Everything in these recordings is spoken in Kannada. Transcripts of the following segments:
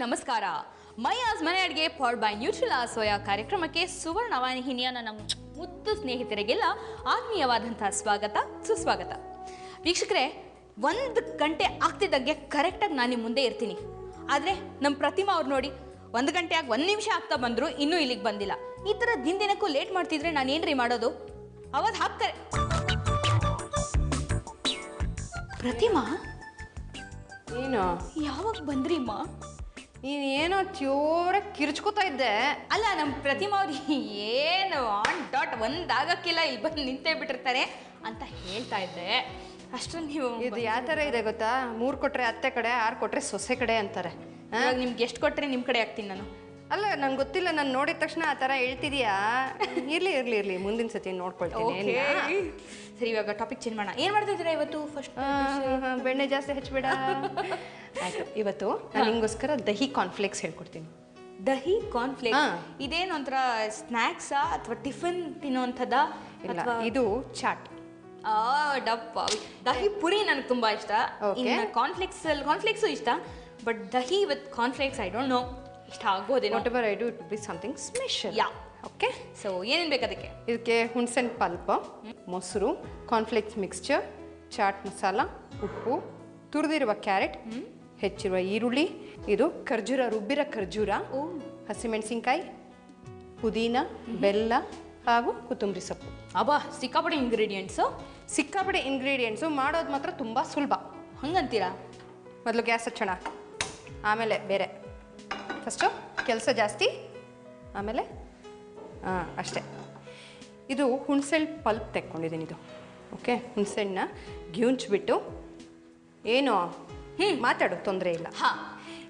ನಮಸ್ಕಾರ. ಮೈ ಆಸ್ ಮನೆ ಅಡುಗೆ ಪವರ್ಡ್ ಬೈ ನ್ಯೂಟ್ರಿಲಾ ಸೋಯಾ ಕಾರ್ಯಕ್ರಮಕ್ಕೆ ಸುವರ್ಣ ವಾಹಿನಿಯ ನನ್ನ ಮುದ್ದು ಸ್ನೇಹಿತರಿಗೆಲ್ಲ ಆತ್ಮೀಯವಾದಂತಹ ಸ್ವಾಗತ ಸುಸ್ವಾಗತ. ವೀಕ್ಷಕರೇ, 1 ಗಂಟೆ ಆಗ್ತಿದ್ದಂಗೆ ಕರೆಕ್ಟಾಗಿ ನಾನು ನಿಮ್ಮ ಮುಂದೆ ಇರ್ತೀನಿ. ಆದರೆ ನಮ್ಮ ಪ್ರತಿಮಾ ಅವ್ರು ನೋಡಿ 1 ಗಂಟೆ ಆಗಿ 1 ನಿಮಿಷ ಆಗ್ತಾ ಬಂದರು, ಇನ್ನೂ ಇಲ್ಲಿಗೆ ಬಂದಿಲ್ಲ. ಈ ಥರ ದಿನಕ್ಕೂ ಲೇಟ್ ಮಾಡ್ತಿದ್ರೆ ನಾನು ಏನ್ರಿ ಮಾಡೋದು? ಅವತ್ತು ಹಾಕ್ತಾರೆ. ಪ್ರತಿಮಾ, ಏನು ಯಾವಾಗ ಬಂದ್ರಿಮ್ಮ? ನೀನೇನೋ ಜೋರಾಗಿ ಕಿರ್ಚ್ಕೋತಾ ಇದ್ದೆ. ಅಲ್ಲ, ನಮ್ಮ ಪ್ರತಿಮಾ ಅವ್ರು ಏನು ಆನ್ ಡಾಟ್ ಒಂದಾಗಕ್ಕಿಲ್ಲ, ಇಲ್ಲಿ ಬಂದು ನಿಂತೇ ಬಿಟ್ಟಿರ್ತಾರೆ ಅಂತ ಹೇಳ್ತಾ ಇದ್ದೆ. ಅಷ್ಟೊಂದು ನೀವು ಇದು ಯಾವ ಥರ ಇದೆ ಗೊತ್ತಾ? 3 ಕೊಟ್ರೆ ಅತ್ತೆ ಕಡೆ, 6 ಕೊಟ್ರೆ ಸೊಸೆ ಕಡೆ ಅಂತಾರೆ. ಇವಾಗ ನಿಮ್ಗೆ ಎಷ್ಟು ಕೊಟ್ಟರೆ ನಿಮ್ಮ ಕಡೆ ಆಗ್ತೀನಿ ನಾನು. ಅಲ್ಲ, ನಂಗೆ ಗೊತ್ತಿಲ್ಲ, ನಾನು ನೋಡಿದ ತಕ್ಷಣ ಆ ಥರ ಹೇಳ್ತಿದ್ಯಾ. ಇರ್ಲಿ ಮುಂದಿನ ಸತಿ ನೋಡ್ಕೊಳ್ತೀನಿ. ಸರಿ, ಇವಾಗ ಟಾಪಿಕ್ ಚೇಂಜ್ ಮಾಡೋಣ. ಏನು ಮಾಡ್ತಿದ್ದೀರಾ ಇವತ್ತು? ಫಸ್ಟ್ ಬೆಣ್ಣೆ ಜಾಸ್ತಿ ಹಚ್ಬೇಡ. ಆಯ್ತು, ಇವತ್ತು ನಾನು ನಿಂಗೋಸ್ಕರ ದಹಿ ಕಾರ್ನ್ಫ್ಲೇಕ್ಸ್ ಹೇಳ್ಕೊಡ್ತೀನಿ. ದಹಿ ಕಾರ್ನ್ಫ್ಲೇಕ್ಸ್ ಇದೇನು ಒಂಥರ ಸ್ನ್ಯಾಕ್ಸಾ ಅಥವಾ ಟಿಫಿನ್ ತಿನ್ನೋಂಥದ್ದಾ? ಇಲ್ಲ, ಇದು ಚಾಟ್. ಡಪ್ಪ ದಹಿ ಪುರಿ ನನಗೆ ತುಂಬ ಇಷ್ಟ. ಕಾರ್ನ್ಫ್ಲೇಕ್ಸು ಇಷ್ಟ, but dahi with cornflakes I don't know ಇಷ್ಟ ಆಗ್ಬೋದೇನೋ. Whatever I do, it be something special. Yeah, okay. So ಏನೇನು ಬೇಕು ಅದಕ್ಕೆ? ಇದಕ್ಕೆ ಹುಣಸೆಹಣ್ಣು ಪಲ್ಪ್, ಮೊಸರು, ಕಾರ್ನ್ಫ್ಲೇಕ್ಸ್ ಮಿಕ್ಸ್ಚರ್, ಚಾಟ್ ಮಸಾಲ, ಉಪ್ಪು, ತುರಿದಿರುವ ಕ್ಯಾರೆಟ್, ಹೆಚ್ಚಿರುವ ಈರುಳ್ಳಿ, ಇದು ಖರ್ಜೂರ, ರುಬ್ಬಿರೋ ಖರ್ಜೂರ, ಹಸಿಮೆಣಸಿನ್ಕಾಯಿ, ಪುದೀನ, ಬೆಲ್ಲ ಹಾಗೂ ಕೊತ್ತಂಬರಿ ಸೊಪ್ಪು. ಅಬ್ಬಾ, ಸಿಕ್ಕಾಪಟ್ಟೆ ಇಂಗ್ರೀಡಿಯೆಂಟ್ಸು. ಮಾಡೋದು ಮಾತ್ರ ತುಂಬ ಸುಲಭ. ಹಂಗಂತೀರಾ? ಮೊದಲು ಗ್ಯಾಸ್ ಹಚ್ಚೋಣ, ಆಮೇಲೆ ಬೇರೆ. ಫಸ್ಟು ಕೆಲಸ ಜಾಸ್ತಿ, ಆಮೇಲೆ ಅಷ್ಟೇ. ಇದು ಹುಣಸೆಹಣ್ಣು ಪಲ್ಪ್ ತೆಕ್ಕೊಂಡಿದ್ದೀನಿ. ಇದು ಓಕೆ. ಹುಣಸೆಹಣ್ಣನ್ನ ಗ್ಯೂಂಚ್ಬಿಟ್ಟು, ಏನು ಮಾತಾಡು, ತೊಂದರೆ ಇಲ್ಲ.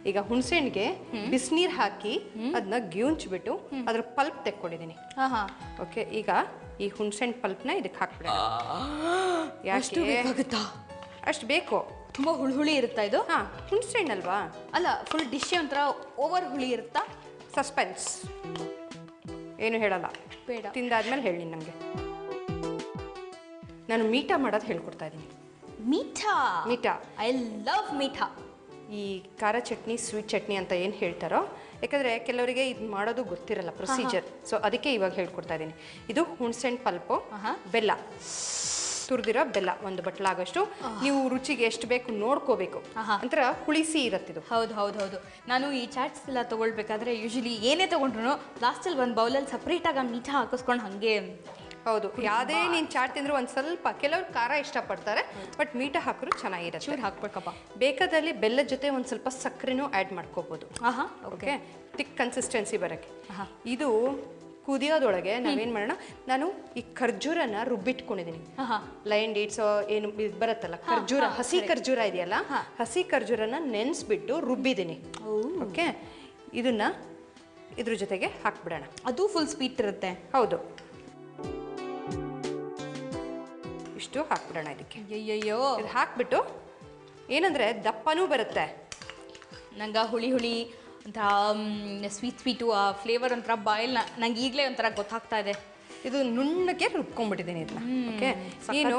ಈಗ ಹುಣಸೆಹಣ್ಣಿಗೆ ಬಿಸಿನೀರು ಹಾಕಿ ಅದನ್ನ ಗ್ಯೂಂಚ್ಬಿಟ್ಟು ಅದ್ರ ಪಲ್ಪ್ ತೆಕ್ಕೊಂಡಿದ್ದೀನಿ. ಓಕೆ. ಈಗ ಈ ಹುಣಸೆಹಣ್ಣು ಪಲ್ಪ್ನ ಇದಕ್ಕೆ ಹಾಕ್ಬಿಡ. ಯಾಕೆ ಅಷ್ಟು ಬೇಕು? ತುಂಬ ಹುಳಿ ಇರುತ್ತಾ ಇದು? ಹುಣಸೆಹಣ್ಣಲ್ವಾ? ಅಲ್ಲ, ಫುಲ್ ಡಿಶ್ ಒಂಥರ ಓವರ್ ಹುಳಿ ಇರುತ್ತಾ? ಸಸ್ಪೆನ್ಸ್, ಏನು ಹೇಳಲ್ಲ, ಬೇಡ. ತಿಂದಾದ್ಮೇಲೆ ಹೇಳಿ ನನಗೆ. ನಾನು ಮೀಠಾ ಮಾಡೋದು ಹೇಳ್ಕೊಡ್ತಾ ಇದ್ದೀನಿ. ಮೀಠಾ ಐ ಲವ್ ಮೀಠಾ. ಈ ಖಾರ ಚಟ್ನಿ, ಸ್ವೀಟ್ ಚಟ್ನಿ ಅಂತ ಏನು ಹೇಳ್ತಾರೋ, ಯಾಕಂದರೆ ಕೆಲವರಿಗೆ ಇದು ಮಾಡೋದು ಗೊತ್ತಿರಲ್ಲ ಪ್ರೊಸೀಜರ್. ಸೊ ಅದಕ್ಕೆ ಇವಾಗ ಹೇಳ್ಕೊಡ್ತಾ ಇದ್ದೀನಿ. ಇದು ಹುಣಸೆಹಣ್ಣು ಪಲ್ಪು, ಬೆಲ್ಲ, ತುರಿದಿರೋ ಬೆಲ್ಲ 1 ಬಟ್ಲಾಗಷ್ಟು. ನೀವು ರುಚಿಗೆ ಎಷ್ಟು ಬೇಕು ನೋಡ್ಕೋಬೇಕು. ಒಂಥರ ಹುಳಿಸಿ ಇರತ್ತಿದು. ಹೌದು. ನಾನು ಈ ಚಾಟ್ಸ್ ಎಲ್ಲ ತೊಗೊಳ್ಬೇಕಾದ್ರೆ ಯೂಶಲಿ ಏನೇ ತೊಗೊಂಡ್ರು ಲಾಸ್ಟಲ್ಲಿ ಒಂದು ಬೌಲಲ್ಲಿ ಸಪ್ರೇಟಾಗಿ ಮೀಠಾ ಹಾಕಿಸ್ಕೊಂಡು ಹಾಗೆ. ಹೌದು, ಯಾವುದೇ ನೀನು ಚಾಟ್ ತಿಂದರೂ ಒಂದು ಸ್ವಲ್ಪ, ಕೆಲವರು ಖಾರ ಇಷ್ಟಪಡ್ತಾರೆ, ಬಟ್ ಮೀಠಾ ಹಾಕಿದ್ರು ಚೆನ್ನಾಗಿರುತ್ತೆ. ಚೂರು ಹಾಕ್ಬೇಕಪ್ಪ. ಬೇಕಾದಲ್ಲಿ ಬೆಲ್ಲದ ಜೊತೆ ಒಂದು ಸ್ವಲ್ಪ ಸಕ್ಕರೆನೂ ಆ್ಯಡ್ ಮಾಡ್ಕೋಬೋದು. ಓಕೆ, ತಿಕ್ ಕನ್ಸಿಸ್ಟೆನ್ಸಿ ಬರೋಕ್ಕೆ. ಇದು ಕುದಿಯೋದೊಳಗೆ ನಾವೇನು ಮಾಡೋಣ, ನಾನು ಈ ಖರ್ಜೂರನ ರುಬ್ಬಿಟ್ಕೊಂಡಿದ್ದೀನಿ. ಲೈನ್ ಡೇಟ್ಸ್ ಏನು ಇದು ಬರುತ್ತಲ್ಲ ಖರ್ಜೂರ, ಹಸಿ ಖರ್ಜೂರ ಇದೆಯಲ್ಲ, ಹಸಿ ಖರ್ಜೂರನ ನೆನೆಸ್ಬಿಟ್ಟು ರುಬ್ಬಿದ್ದೀನಿ. ಓಕೆ, ಇದನ್ನ ಇದ್ರ ಜೊತೆಗೆ ಹಾಕ್ಬಿಡೋಣ. ಅದು ಫುಲ್ ಸ್ವೀಟ್ ಇರುತ್ತೆ. ಹೌದು, ಇಷ್ಟು ಹಾಕ್ಬಿಡೋಣ ಇದಕ್ಕೆ. ಅಯ್ಯಯ್ಯೋ, ಇದು ಹಾಕ್ಬಿಟ್ಟು ಏನಂದರೆ ದಪ್ಪನೂ ಬರುತ್ತೆ. ನಂಗೆ ಹುಳಿ ಒಂಥರ ಸ್ವೀಟು ಆ ಫ್ಲೇವರ್ ಒಂಥರ ಬಾಯಲ್ಲಿ ನಂಗೆ ಈಗಲೇ ಒಂಥರ ಗೊತ್ತಾಗ್ತಾ ಇದೆ. ಇದು ನುಣ್ಣಗೆ ರುಬ್ಕೊಂಡ್ಬಿಟ್ಟಿದ್ದೀನಿ ಇದನ್ನ. ಓಕೆ, ನೀನು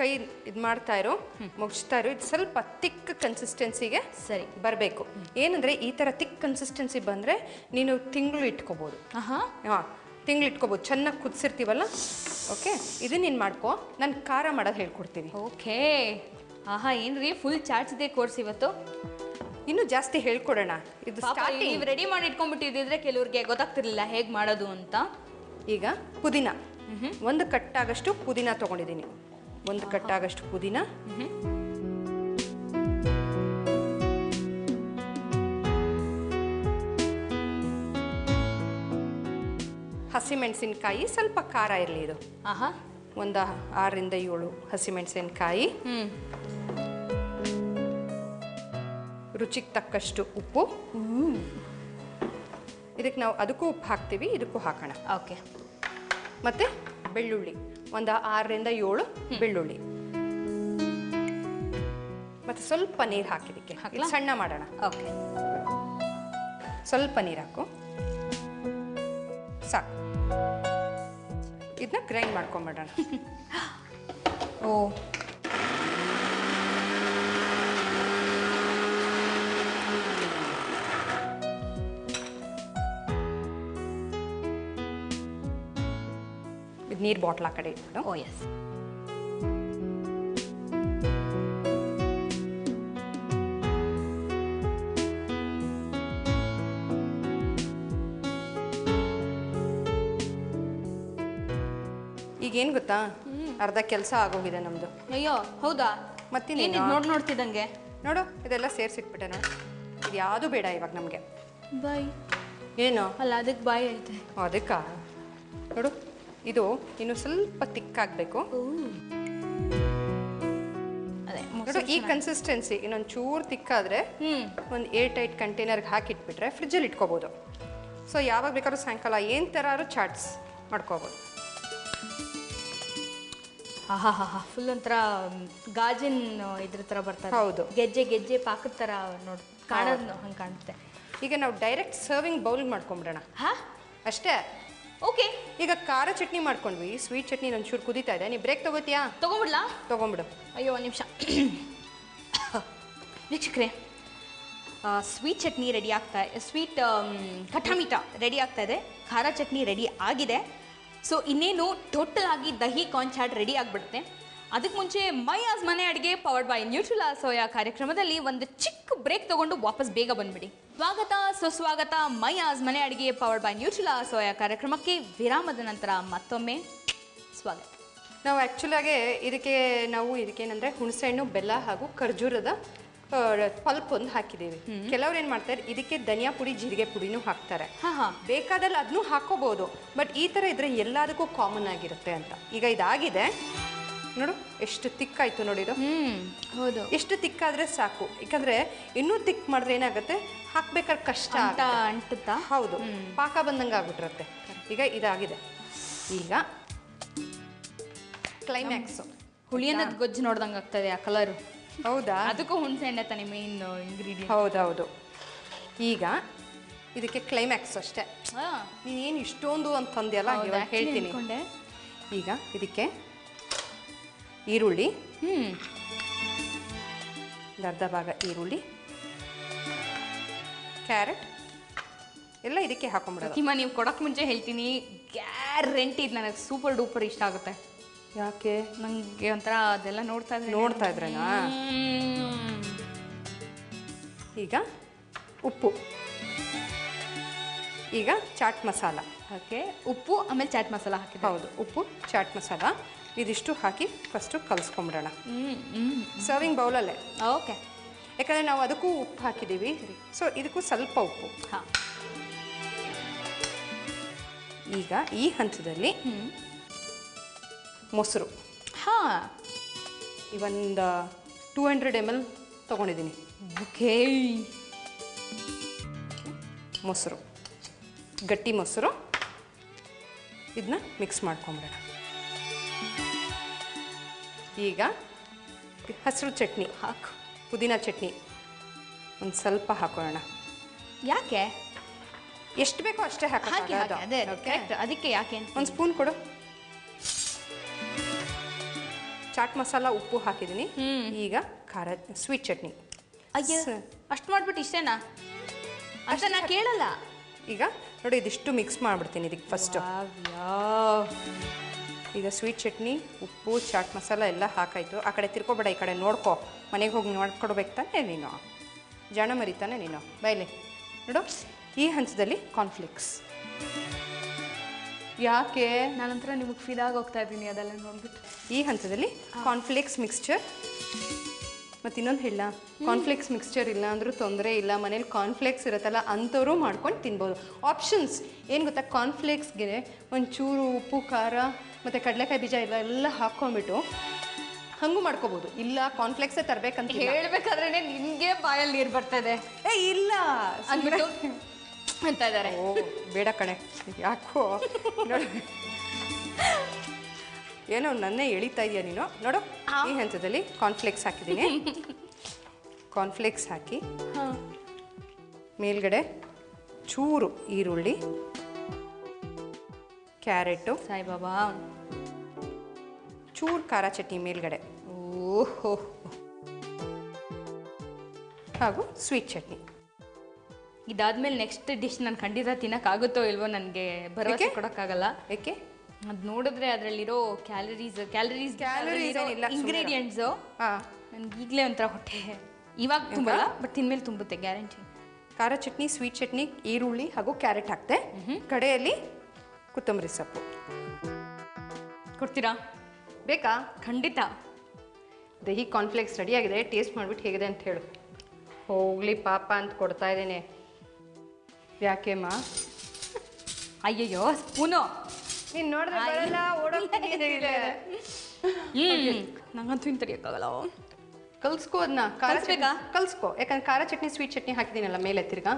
ಕೈ ಇದು ಮಾಡ್ತಾ ಇರೋ, ಮುಗಿಸ್ತಾ ಇರೋ. ಇದು ಸ್ವಲ್ಪ ತಿಕ್ ಕನ್ಸಿಸ್ಟೆನ್ಸಿಗೆ ಸರಿ ಬರಬೇಕು. ಏನಂದರೆ ಈ ಥರ ತಿಕ್ ಕನ್ಸಿಸ್ಟೆನ್ಸಿ ಬಂದರೆ ನೀನು ತಿಂಗಳು ಇಟ್ಕೋಬೋದು. ತಿಂಗಳು ಇಟ್ಕೋಬೋದು, ಚೆನ್ನಾಗಿ ಕುದಿಸಿರ್ತೀವಲ್ಲ. ಓಕೆ, ಇದನ್ನ ನೀನು ಮಾಡ್ಕೊ, ನಾನು ಖಾರ ಮಾಡೋದು ಹೇಳ್ಕೊಡ್ತೀನಿ. ಓಕೆ. ಏನ್ರಿ ಫುಲ್ ಚಾಟ್ಸ್ ಇದೆ ಕೋರ್ಸ್ ಇವತ್ತು? ಇನ್ನೂ ಜಾಸ್ತಿ ಹೇಳ್ಕೊಡೋಣ. ಇದು ನೀವು ರೆಡಿ ಮಾಡಿ ಇಟ್ಕೊಂಡ್ಬಿಟ್ಟಿದ್ರೆ ಕೆಲವ್ರಿಗೆ ಗೊತ್ತಾಗ್ತಿರ್ಲಿಲ್ಲ ಹೇಗೆ ಮಾಡೋದು ಅಂತ. ಈಗ ಪುದೀನ 1 ಕಟ್ಟಾಗಷ್ಟು ಪುದೀನ ತೊಗೊಂಡಿದ್ದೀನಿ. 1 ಕಟ್ಟಾಗಷ್ಟು ಪುದೀನ, ಹಸಿಮೆಣಸಿನ್ಕಾಯಿ, ಸ್ವಲ್ಪ ಖಾರ ಇರಲಿ ಇದು. ಒಂದು 6 ರಿಂದ 7 ಹಸಿಮೆಣಸಿನ್ಕಾಯಿ, ರುಚಿಗೆ ತಕ್ಕಷ್ಟು ಉಪ್ಪು. ಇದಕ್ಕೆ ನಾವು ಅದಕ್ಕೂ ಉಪ್ಪು ಹಾಕ್ತೀವಿ, ಇದಕ್ಕೂ ಹಾಕೋಣ. ಓಕೆ. ಮತ್ತು ಬೆಳ್ಳುಳ್ಳಿ, ಒಂದು 6 ರಿಂದ 7 ಬೆಳ್ಳುಳ್ಳಿ, ಮತ್ತು ಸ್ವಲ್ಪ ನೀರು ಹಾಕಿದಕ್ಕೆ ಸಣ್ಣ ಮಾಡೋಣ. ಓಕೆ, ಸ್ವಲ್ಪ ನೀರು ಹಾಕು, ಸಾಕು. ಇದನ್ನ ಗ್ರೈಂಡ್ ಮಾಡ್ಕೊಂಬಿಡೋಣ. ನೀರು ಬಾಟ್ಲ್ ಆ ಕಡೆ ಇಟ್ಬಿಡು. ಓ ಎಸ್. ಈಗೇನು ಗೊತ್ತಾ, ಅರ್ಧ ಕೆಲಸ ಆಗೋಗಿದೆ ನಮ್ಮದು. ಅಯ್ಯೋ ಹೌದಾ? ಮತ್ತಿನ್ನೇನು ನೋಡ್ತಿದ್ದಂಗೆ ನೋಡು, ಇದೆಲ್ಲ ಸೇರಿಸಿಟ್ಬಿಟ್ಟೆ ನೋಡು. ಇದು ಯಾವುದು ಬೇಡ ಇವಾಗ ನಮಗೆ. ಬಾಯ್ ಏನು ಅಲ್ಲ, ಅದಕ್ಕೆ ಬಾಯ್ ಐತೆ. ಅದಕ್ಕೆ ನೋಡು, ಇದು ಇನ್ನು ಸ್ವಲ್ಪ ತಿಕ್ಕಾಗಬೇಕು. ಅದೇ ನೋಡು, ಈ ಕನ್ಸಿಸ್ಟೆನ್ಸಿ ಇನ್ನೊಂದು ಚೂರು ತಿಕ್ಕಾದರೆ ಒಂದು ಏರ್ ಟೈಟ್ ಕಂಟೈನರ್ಗೆ ಹಾಕಿಟ್ಬಿಟ್ರೆ ಫ್ರಿಜ್ಜಲ್ಲಿ ಇಟ್ಕೋಬೋದು. ಸೊ ಯಾವಾಗ ಬೇಕಾದ್ರೂ ಸಾಯಂಕಾಲ ಏನು ಥರಾರು ಚಾಟ್ಸ್ ಮಾಡ್ಕೋಬೋದು. ಹಾ ಹಾ ಹಾ, ಫುಲ್ ಒಂಥರ ಗಾಜಿನ ಇದ್ರ ಥರ ಬರ್ತದೆ. ಹೌದು, ಗೆಜ್ಜೆ ಗೆಜ್ಜೆ ಪಾಕದ ಥರ ನೋಡಿ ಕಾಣೋದು ಹಂಗೆ ಕಾಣುತ್ತೆ. ಈಗ ನಾವು ಡೈರೆಕ್ಟ್ ಸರ್ವಿಂಗ್ ಬೌಲ್ ಮಾಡ್ಕೊಂಬಿಡೋಣ. ಹಾ ಅಷ್ಟೇ. ಓಕೆ. ಈಗ ಖಾರ ಚಟ್ನಿ ಮಾಡ್ಕೊಂಡ್ವಿ, ಸ್ವೀಟ್ ಚಟ್ನಿ ಒಂಚೂರು ಕುದೀತಾ ಇದೆ. ನೀವು ಬ್ರೇಕ್ ತಗೋತೀಯಾ? ತಗೊಂಬಿಡ್ಲಾ? ತೊಗೊಂಬಿಡು. ಅಯ್ಯೋ ಒಂದು ನಿಮಿಷ. ವೀಕ್ಷಕರೇ, ಸ್ವೀಟ್ ಚಟ್ನಿ ರೆಡಿ ಆಗ್ತಾ ಸ್ವೀಟ್ ಕಠಾಮೀಠ ರೆಡಿ ಆಗ್ತಾ ಇದೆ. ಖಾರ ಚಟ್ನಿ ರೆಡಿ ಆಗಿದೆ. ಸೊ ಇನ್ನೇನು ಟೋಟಲ್ ಆಗಿ ದಹಿ ಕಾರ್ನ್ ಚಾಟ್ ರೆಡಿ ಆಗಿಬಿಡುತ್ತೆ. ಅದಕ್ಕೆ ಮುಂಚೆ ಮೈಯಾಸ್ ಮನೆ ಅಡುಗೆ ಪವರ್ಡ್ ಬೈ ನ್ಯೂಟ್ರಿಲಾ ಸೋಯಾ ಕಾರ್ಯಕ್ರಮದಲ್ಲಿ ಒಂದು ಚಿಕ್ಕ ಬ್ರೇಕ್ ತಗೊಂಡು ವಾಪಸ್ ಬೇಗ ಬಂದ್ಬಿಡಿ. ಸ್ವಾಗತ ಸುಸ್ವಾಗತ ಮೈಯಾಸ್ ಮನೆ ಅಡುಗೆ ಪವರ್ಡ್ ಬೈ ನ್ಯೂಟ್ರಿಲಾ ಸೋಯಾ ಕಾರ್ಯಕ್ರಮಕ್ಕೆ ವಿರಾಮದ ನಂತರ ಮತ್ತೊಮ್ಮೆ ಸ್ವಾಗತ. ನಾವು ಆ್ಯಕ್ಚುಲಾಗೆ ಇದಕ್ಕೇನಂದರೆ ಹುಣಸೆಹಣ್ಣು, ಬೆಲ್ಲ ಹಾಗೂ ಖರ್ಜೂರದ ಪಲ್ಪ್ ಒಂದು ಹಾಕಿದ್ದೀವಿ. ಕೆಲವ್ರು ಏನು ಮಾಡ್ತಾರೆ, ಇದಕ್ಕೆ ಧನಿಯಾ ಪುಡಿ, ಜೀರಿಗೆ ಪುಡಿನೂ ಹಾಕ್ತಾರೆ. ಬೇಕಾದಲ್ಲಿ ಅದನ್ನೂ ಹಾಕೋಬಹುದು. ಬಟ್ ಈ ಥರ ಇದ್ರೆ ಎಲ್ಲದಕ್ಕೂ ಕಾಮನ್ ಆಗಿರುತ್ತೆ ಅಂತ. ಈಗ ಇದಾಗಿದೆ ನೋಡು, ಎಷ್ಟು ತಿಕ್ಕಾಯ್ತು ನೋಡಿ ಇದು. ಹೌದು, ಎಷ್ಟು ತಿಕ್ಕಾದ್ರೆ ಸಾಕು. ಯಾಕಂದ್ರೆ ಇನ್ನೂ ತಿಕ್ ಮಾಡಿದ್ರೆ ಏನಾಗುತ್ತೆ, ಹಾಕ್ಬೇಕಾದ್ರೆ ಕಷ್ಟ ಅಂಟುತ್ತಾ. ಹೌದು, ಪಾಕ ಬಂದಂಗೆ ಆಗ್ಬಿಟ್ಟಿರುತ್ತೆ. ಈಗ ಇದಾಗಿದೆ. ಈಗ ಕ್ಲೈಮ್ಯಾಕ್ಸು ಹುಳಿಯನ್ನದ ಗೊಜ್ಜು ನೋಡ್ದಂಗೆ ಆಗ್ತದೆ ಆ ಕಲರು. ಹೌದಾ? ಅದಕ್ಕೂ ಹುಣಸೆ ಹಣ್ಣೆ ತಾನೆ ಮೇನ್ ಇಂಗ್ರೀಡಿಯಂಟ್. ಹೌದೌದು. ಈಗ ಇದಕ್ಕೆ ಕ್ಲೈಮ್ಯಾಕ್ಸ್ ಅಷ್ಟೇ. ನೀನೇನು ಇಷ್ಟೊಂದು ಅಂತಂದ್ಯಲ್ಲ, ಇವಾಗ ಹೇಳ್ತೀನಿ. ಈಗ ಇದಕ್ಕೆ ಈರುಳ್ಳಿ, ಅರ್ಧ ಭಾಗ ಈರುಳ್ಳಿ, ಕ್ಯಾರೆಟ್ ಎಲ್ಲ ಇದಕ್ಕೆ ಹಾಕೊಂಡ್ಬಿಡೋದು. ಪ್ರತಿಮಾ, ನೀವು ಕೊಡೋಕೆ ಮುಂಚೆ ಹೇಳ್ತೀನಿ, ಗ್ಯಾರಂಟಿ ಇದು ನನಗೆ ಸೂಪರ್ ಡೂಪರ್ ಇಷ್ಟ ಆಗುತ್ತೆ. ಯಾಕೆ? ನನಗೆ ಒಂಥರ ಅದೆಲ್ಲ ನೋಡ್ತಾ ಇದ್ರೇನಾ? ಈಗ ಉಪ್ಪು, ಈಗ ಚಾಟ್ ಮಸಾಲ. ಓಕೆ, ಉಪ್ಪು ಆಮೇಲೆ ಚಾಟ್ ಮಸಾಲ ಹಾಕಿದೆ. ಹೌದು, ಉಪ್ಪು, ಚಾಟ್ ಮಸಾಲ ಇದಿಷ್ಟು ಹಾಕಿ ಫಸ್ಟು ಕಲಿಸ್ಕೊಂಬಿಡೋಣ ಸರ್ವಿಂಗ್ ಬೌಲಲ್ಲೇ. ಓಕೆ, ಯಾಕಂದರೆ ನಾವು ಅದಕ್ಕೂ ಉಪ್ಪು ಹಾಕಿದ್ದೀವಿ. ಸೊ ಇದಕ್ಕೂ ಸ್ವಲ್ಪ ಉಪ್ಪು. ಹಾಂ, ಈಗ ಈ ಹಂತದಲ್ಲಿ ಮೊಸರು. ಹಾಂ, ಇವೊಂದು 200 ml ತೊಗೊಂಡಿದ್ದೀನಿ. ಓಕೆ, ಮೊಸರು, ಗಟ್ಟಿ ಮೊಸರು. ಇದನ್ನ ಮಿಕ್ಸ್ ಮಾಡ್ಕೊಂಬಿಡೋಣ. ಈಗ ಹಸಿರು ಚಟ್ನಿ ಹಾಕು, ಪುದೀನ ಚಟ್ನಿ ಒಂದು ಸ್ವಲ್ಪ ಹಾಕೋಣ. ಯಾಕೆ? ಎಷ್ಟು ಬೇಕೋ ಅಷ್ಟೇ ಹಾಕಿ. ಅದಕ್ಕೆ ಯಾಕೆ? ಒಂದು ಸ್ಪೂನ್ ಕೊಡು. ಚಾಟ್ ಮಸಾಲ, ಉಪ್ಪು ಹಾಕಿದ್ದೀನಿ. ಈಗ ಖಾರ ಸ್ವೀಟ್ ಚಟ್ನಿ. ಅಯ್ಯೋ, ಅಷ್ಟು ಮಾಡ್ಬಿಟ್ಟು ಇಷ್ಟೇನಾ ಅಂತ ನಾ ಕೇಳಲ್ಲ. ಈಗ ನೋಡಿ, ಇದಿಷ್ಟು ಮಿಕ್ಸ್ ಮಾಡಿಬಿಡ್ತೀನಿ ಇದಕ್ಕೆ ಫಸ್ಟು. ಈಗ ಸ್ವೀಟ್ ಚಟ್ನಿ, ಉಪ್ಪು, ಚಾಟ್ ಮಸಾಲ ಎಲ್ಲ ಹಾಕಾಯಿತು. ಆ ಕಡೆ ತಿರ್ಕೊಬೇಡ, ಈ ಕಡೆ ನೋಡ್ಕೊ. ಮನೆಗೆ ಹೋಗಿ ನೋಡ್ಕೊಡ್ಬೇಕು ತಾನೆ ನೀನು, ಜಾಣ ಮರಿತಾನೆ ನೀನು. ಬೈಲಿ ನೋಡು. ಈ ಹಂತದಲ್ಲಿ ಕಾರ್ನ್ಫ್ಲೇಕ್ಸ್. ಯಾಕೆ? ನಾನಂತರ ನಿಮಗೆ ಫಿದಾಗಿ ಹೋಗ್ತಾ ಇದ್ದೀನಿ ಅದೆಲ್ಲ ನೋಡ್ಬಿಟ್ಟು. ಈ ಹಂತದಲ್ಲಿ ಕಾರ್ನ್ಫ್ಲೇಕ್ಸ್ ಮಿಕ್ಸ್ಚರ್. ಮತ್ತು ಇನ್ನೊಂದು ಹೇಳ, ಕಾರ್ನ್ಫ್ಲೇಕ್ಸ್ ಮಿಕ್ಸ್ಚರ್ ಇಲ್ಲ ಅಂದರೂ ತೊಂದರೆ ಇಲ್ಲ, ಮನೇಲಿ ಕಾರ್ನ್ಫ್ಲೇಕ್ಸ್ ಇರುತ್ತಲ್ಲ ಅಂಥವ್ರು ಮಾಡ್ಕೊಂಡು ತಿನ್ಬೋದು. ಆಪ್ಷನ್ಸ್ ಏನು ಗೊತ್ತಾ, ಕಾರ್ನ್ಫ್ಲೇಕ್ಸ್ಗೆ ಒಂಚೂರು ಉಪ್ಪು, ಖಾರ ಮತ್ತು ಕಡಲೆಕಾಯಿ ಬೀಜ ಎಲ್ಲ ಹಾಕ್ಕೊಂಡ್ಬಿಟ್ಟು ಹಂಗೂ ಮಾಡ್ಕೋಬೋದು. ಇಲ್ಲ ಕಾರ್ನ್ಫ್ಲೇಕ್ಸೇ ತರಬೇಕಂತ ಹೇಳ್ಬೇಕಾದ್ರೆ ನಿಮಗೆ ಬಾಯಲ್ಲಿ ನೀರು ಬರ್ತದೆ. ಇಲ್ಲ ಅಂದ್ಬಿಟ್ಟು ಅಂತ ಇದ್ದಾರೆ. ಓ ಬೇಡ ಕಣೆ, ಯಾಕೋ ನೋಡು, ಏನೋ ನನ್ನೇ ಎಳಿತಾ ಇದೆಯಾ ನೀನು. ನೋಡು, ಈ ಹಂತದಲ್ಲಿ ಕಾರ್ನ್ಫ್ಲೇಕ್ಸ್ ಹಾಕಿದ್ದೀನಿ. ಕಾರ್ನ್ಫ್ಲೇಕ್ಸ್ ಹಾಕಿ ಮೇಲ್ಗಡೆ ಚೂರು ಈರುಳ್ಳಿ, ಕ್ಯಾರೆಟು, ಸಾಯಿಬಾಬಾ, ಚೂರು ಖಾರ ಚಟ್ನಿ ಮೇಲ್ಗಡೆ, ಓಹೋ, ಹಾಗೂ ಸ್ವೀಟ್ ಚಟ್ನಿ. ಇದಾದ್ಮೇಲೆ ನೆಕ್ಸ್ಟ್ ಡಿಶ್ ನಾನು ಖಂಡಿತ ತಿನ್ನೋಕ್ಕಾಗುತ್ತೋ ಇಲ್ವೋ ನನಗೆ ಭರವಸೆ ಕೊಡೋಕ್ಕಾಗಲ್ಲ. ಏಕೆ? ಅದು ನೋಡಿದ್ರೆ ಅದರಲ್ಲಿರೋ ಕ್ಯಾಲರೀಸ್ ಏನಿಲ್ಲ, ಇಂಗ್ರೀಡಿಯೆಂಟ್ಸು ನನ್ಗೆ ಈಗಲೇ ಒಂಥರ ಹೊಟ್ಟೆ ಇವಾಗ ತುಂಬಲ್ಲ ಬಟ್ ತಿನ್ಮೇಲೆ ತುಂಬುತ್ತೆ ಗ್ಯಾರಂಟಿ. ಖಾರ ಚಟ್ನಿ, ಸ್ವೀಟ್ ಚಟ್ನಿ, ಈರುಳ್ಳಿ ಹಾಗೂ ಕ್ಯಾರೆಟ್ ಹಾಕ್ತೆ. ಕಡೆಯಲ್ಲಿ ಕೊತ್ತಂಬರಿ ಸೊಪ್ಪು ಕೊಡ್ತೀರಾ? ಬೇಕಾ? ಖಂಡಿತ. ದಹಿ ಕಾರ್ನ್ಫ್ಲೇಕ್ಸ್ ರೆಡಿಯಾಗಿದೆ, ಟೇಸ್ಟ್ ಮಾಡಿಬಿಟ್ಟು ಹೇಗಿದೆ ಅಂತ ಹೇಳು. ಹೋಗ್ಲಿ ಪಾಪ ಅಂತ ಕೊಡ್ತಾ ಇದ್ದೇನೆ. ಯಾಕೆಮ್ಮ? ಅಯ್ಯಯ್ಯೋ ಸ್ಪೂನು ನೀನು ನೋಡಿದ್ರೆ ಬರಲ್ಲ, ನಂಗಂತೂ ಇನ್ನು ತಡಿಯೋಕ್ಕಾಗಲ್ಲ. ಕಲ್ಸ್ಕೋ ಅದನ್ನ. ಕಲ್ಸ್ಕೋ, ಯಾಕಂದ್ರೆ ಖಾರ ಚಟ್ನಿ ಸ್ವೀಟ್ ಚಟ್ನಿ ಹಾಕಿದ್ದೀನಲ್ಲ ಮೇಲೆ ತಿರ್ಗಾ.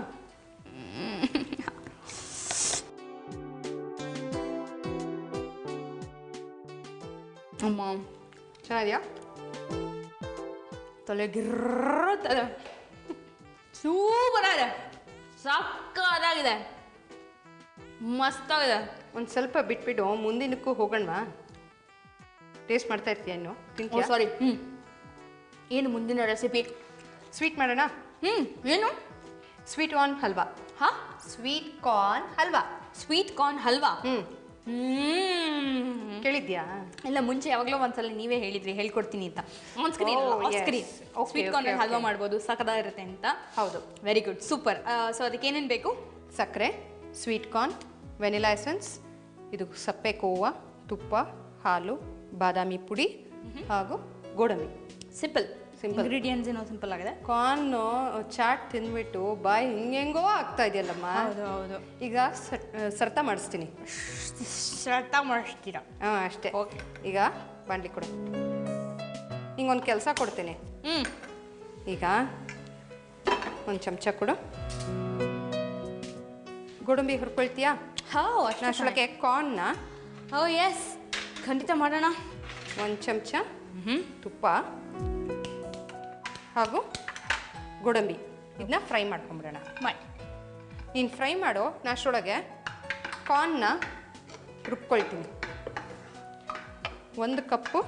ಅಮ್ಮ ಚೆನ್ನಾಗಿದೆಯಾ? ತಲೆಗಿರ್ರದ ಸೂಪರ್ ಆಗಿದೆ, ಸಕ್ಕತ್ತಾಗಿದೆ, ಮಸ್ತಾಗಿದೆ. ಒಂದು ಸ್ವಲ್ಪ ಬಿಟ್ಬಿಟ್ಟು ಮುಂದಿನಕ್ಕೂ ಹೋಗೋಣವಾ? ಟೇಸ್ಟ್ ಮಾಡ್ತಾ ಇರ್ತೀಯ ಇನ್ನು? ತಿಂತೀಯಾ? ಸಾರಿ. ಏನು ಮುಂದಿನ ರೆಸಿಪಿ? ಸ್ವೀಟ್ ಮಾಡೋಣ. ಏನು? Sweet corn halwa. ಹಾ, sweet corn halwa. Sweet corn halwa. ಕೇಳಿದ್ಯಾ? ಇಲ್ಲ, ಮುಂಚೆ ಯಾವಾಗಲೂ ಒಂದ್ಸಲ ನೀವೇ ಹೇಳಿದ್ರಿ ಹೇಳ್ಕೊಡ್ತೀನಿ ಅಂತ. ಸ್ವೀಟ್ ಕಾರ್ನ್ ಹಲ್ವಾ ಮಾಡ್ಬೋದು, ಸಖತ್ತಾಗಿರುತ್ತೆ ಅಂತ. ಹೌದು, ವೆರಿ ಗುಡ್, ಸೂಪರ್. ಸೊ ಅದಕ್ಕೆ ಏನೇನು ಬೇಕು? ಸಕ್ಕರೆ, ಸ್ವೀಟ್ ಕಾರ್ನ್, ವೆನಿಲಾ ಎಸೆನ್ಸ್, ಇದು ಸಪ್ಪೆ ಕೋವಾ, ತುಪ್ಪ, ಹಾಲು, ಬಾದಾಮಿ ಪುಡಿ ಹಾಗೂ ಗೋಡಂಬಿ. ಸಿಂಪಲ್ ಇಂಗ್ರೀಡಿಯೆಂಟ್ಸ್ ಏನೋ ಸಿಂಪಲ್ ಆಗಿದೆ. ಕಾರ್ನ್ ಚಾಟ್ ತಿಂದ್ಬಿಟ್ಟು ಬಾಯಿ ಹಿಂಗೆಂಗೋ ಆಗ್ತಾ ಇದೆಯಲ್ಲಮ್ಮ. ಹೌದು. ಈಗ ಸರ್ತ ಮಾಡಿಸ್ತೀನಿ. ಸರ್ತ ಮಾಡಿಸ್ತೀರಾ? ಹಾಂ, ಅಷ್ಟೇ. ಓಕೆ. ಈಗ ಬಾಂಡ್ಲಿ ಕೊಡು. ಹಿಂಗೊಂದು ಕೆಲಸ ಕೊಡ್ತೀನಿ. ಈಗ ಒಂದು ಚಮಚ ಕೊಡು. ಗೋಡಂಬಿ ಹುರ್ಕೊಳ್ತೀಯಾ? ಅಷ್ಟೊಳಗೆ ಕಾರ್ನ್ನ. ಎಸ್, ಖಂಡಿತ ಮಾಡೋಣ. ಒಂದು ಚಮಚ ತುಪ್ಪ ಹಾಗೂ ಗೋಡಂಬಿ ಇದನ್ನ ಫ್ರೈ ಮಾಡ್ಕೊಂಬಿಡೋಣ. ನೀನು ಫ್ರೈ ಮಾಡೋ ಅಷ್ಟರೊಳಗೆ ಕಾರ್ನ್ನ ರುಬ್ಕೊಳ್ತೀನಿ. 1 ಕಪ್ಪು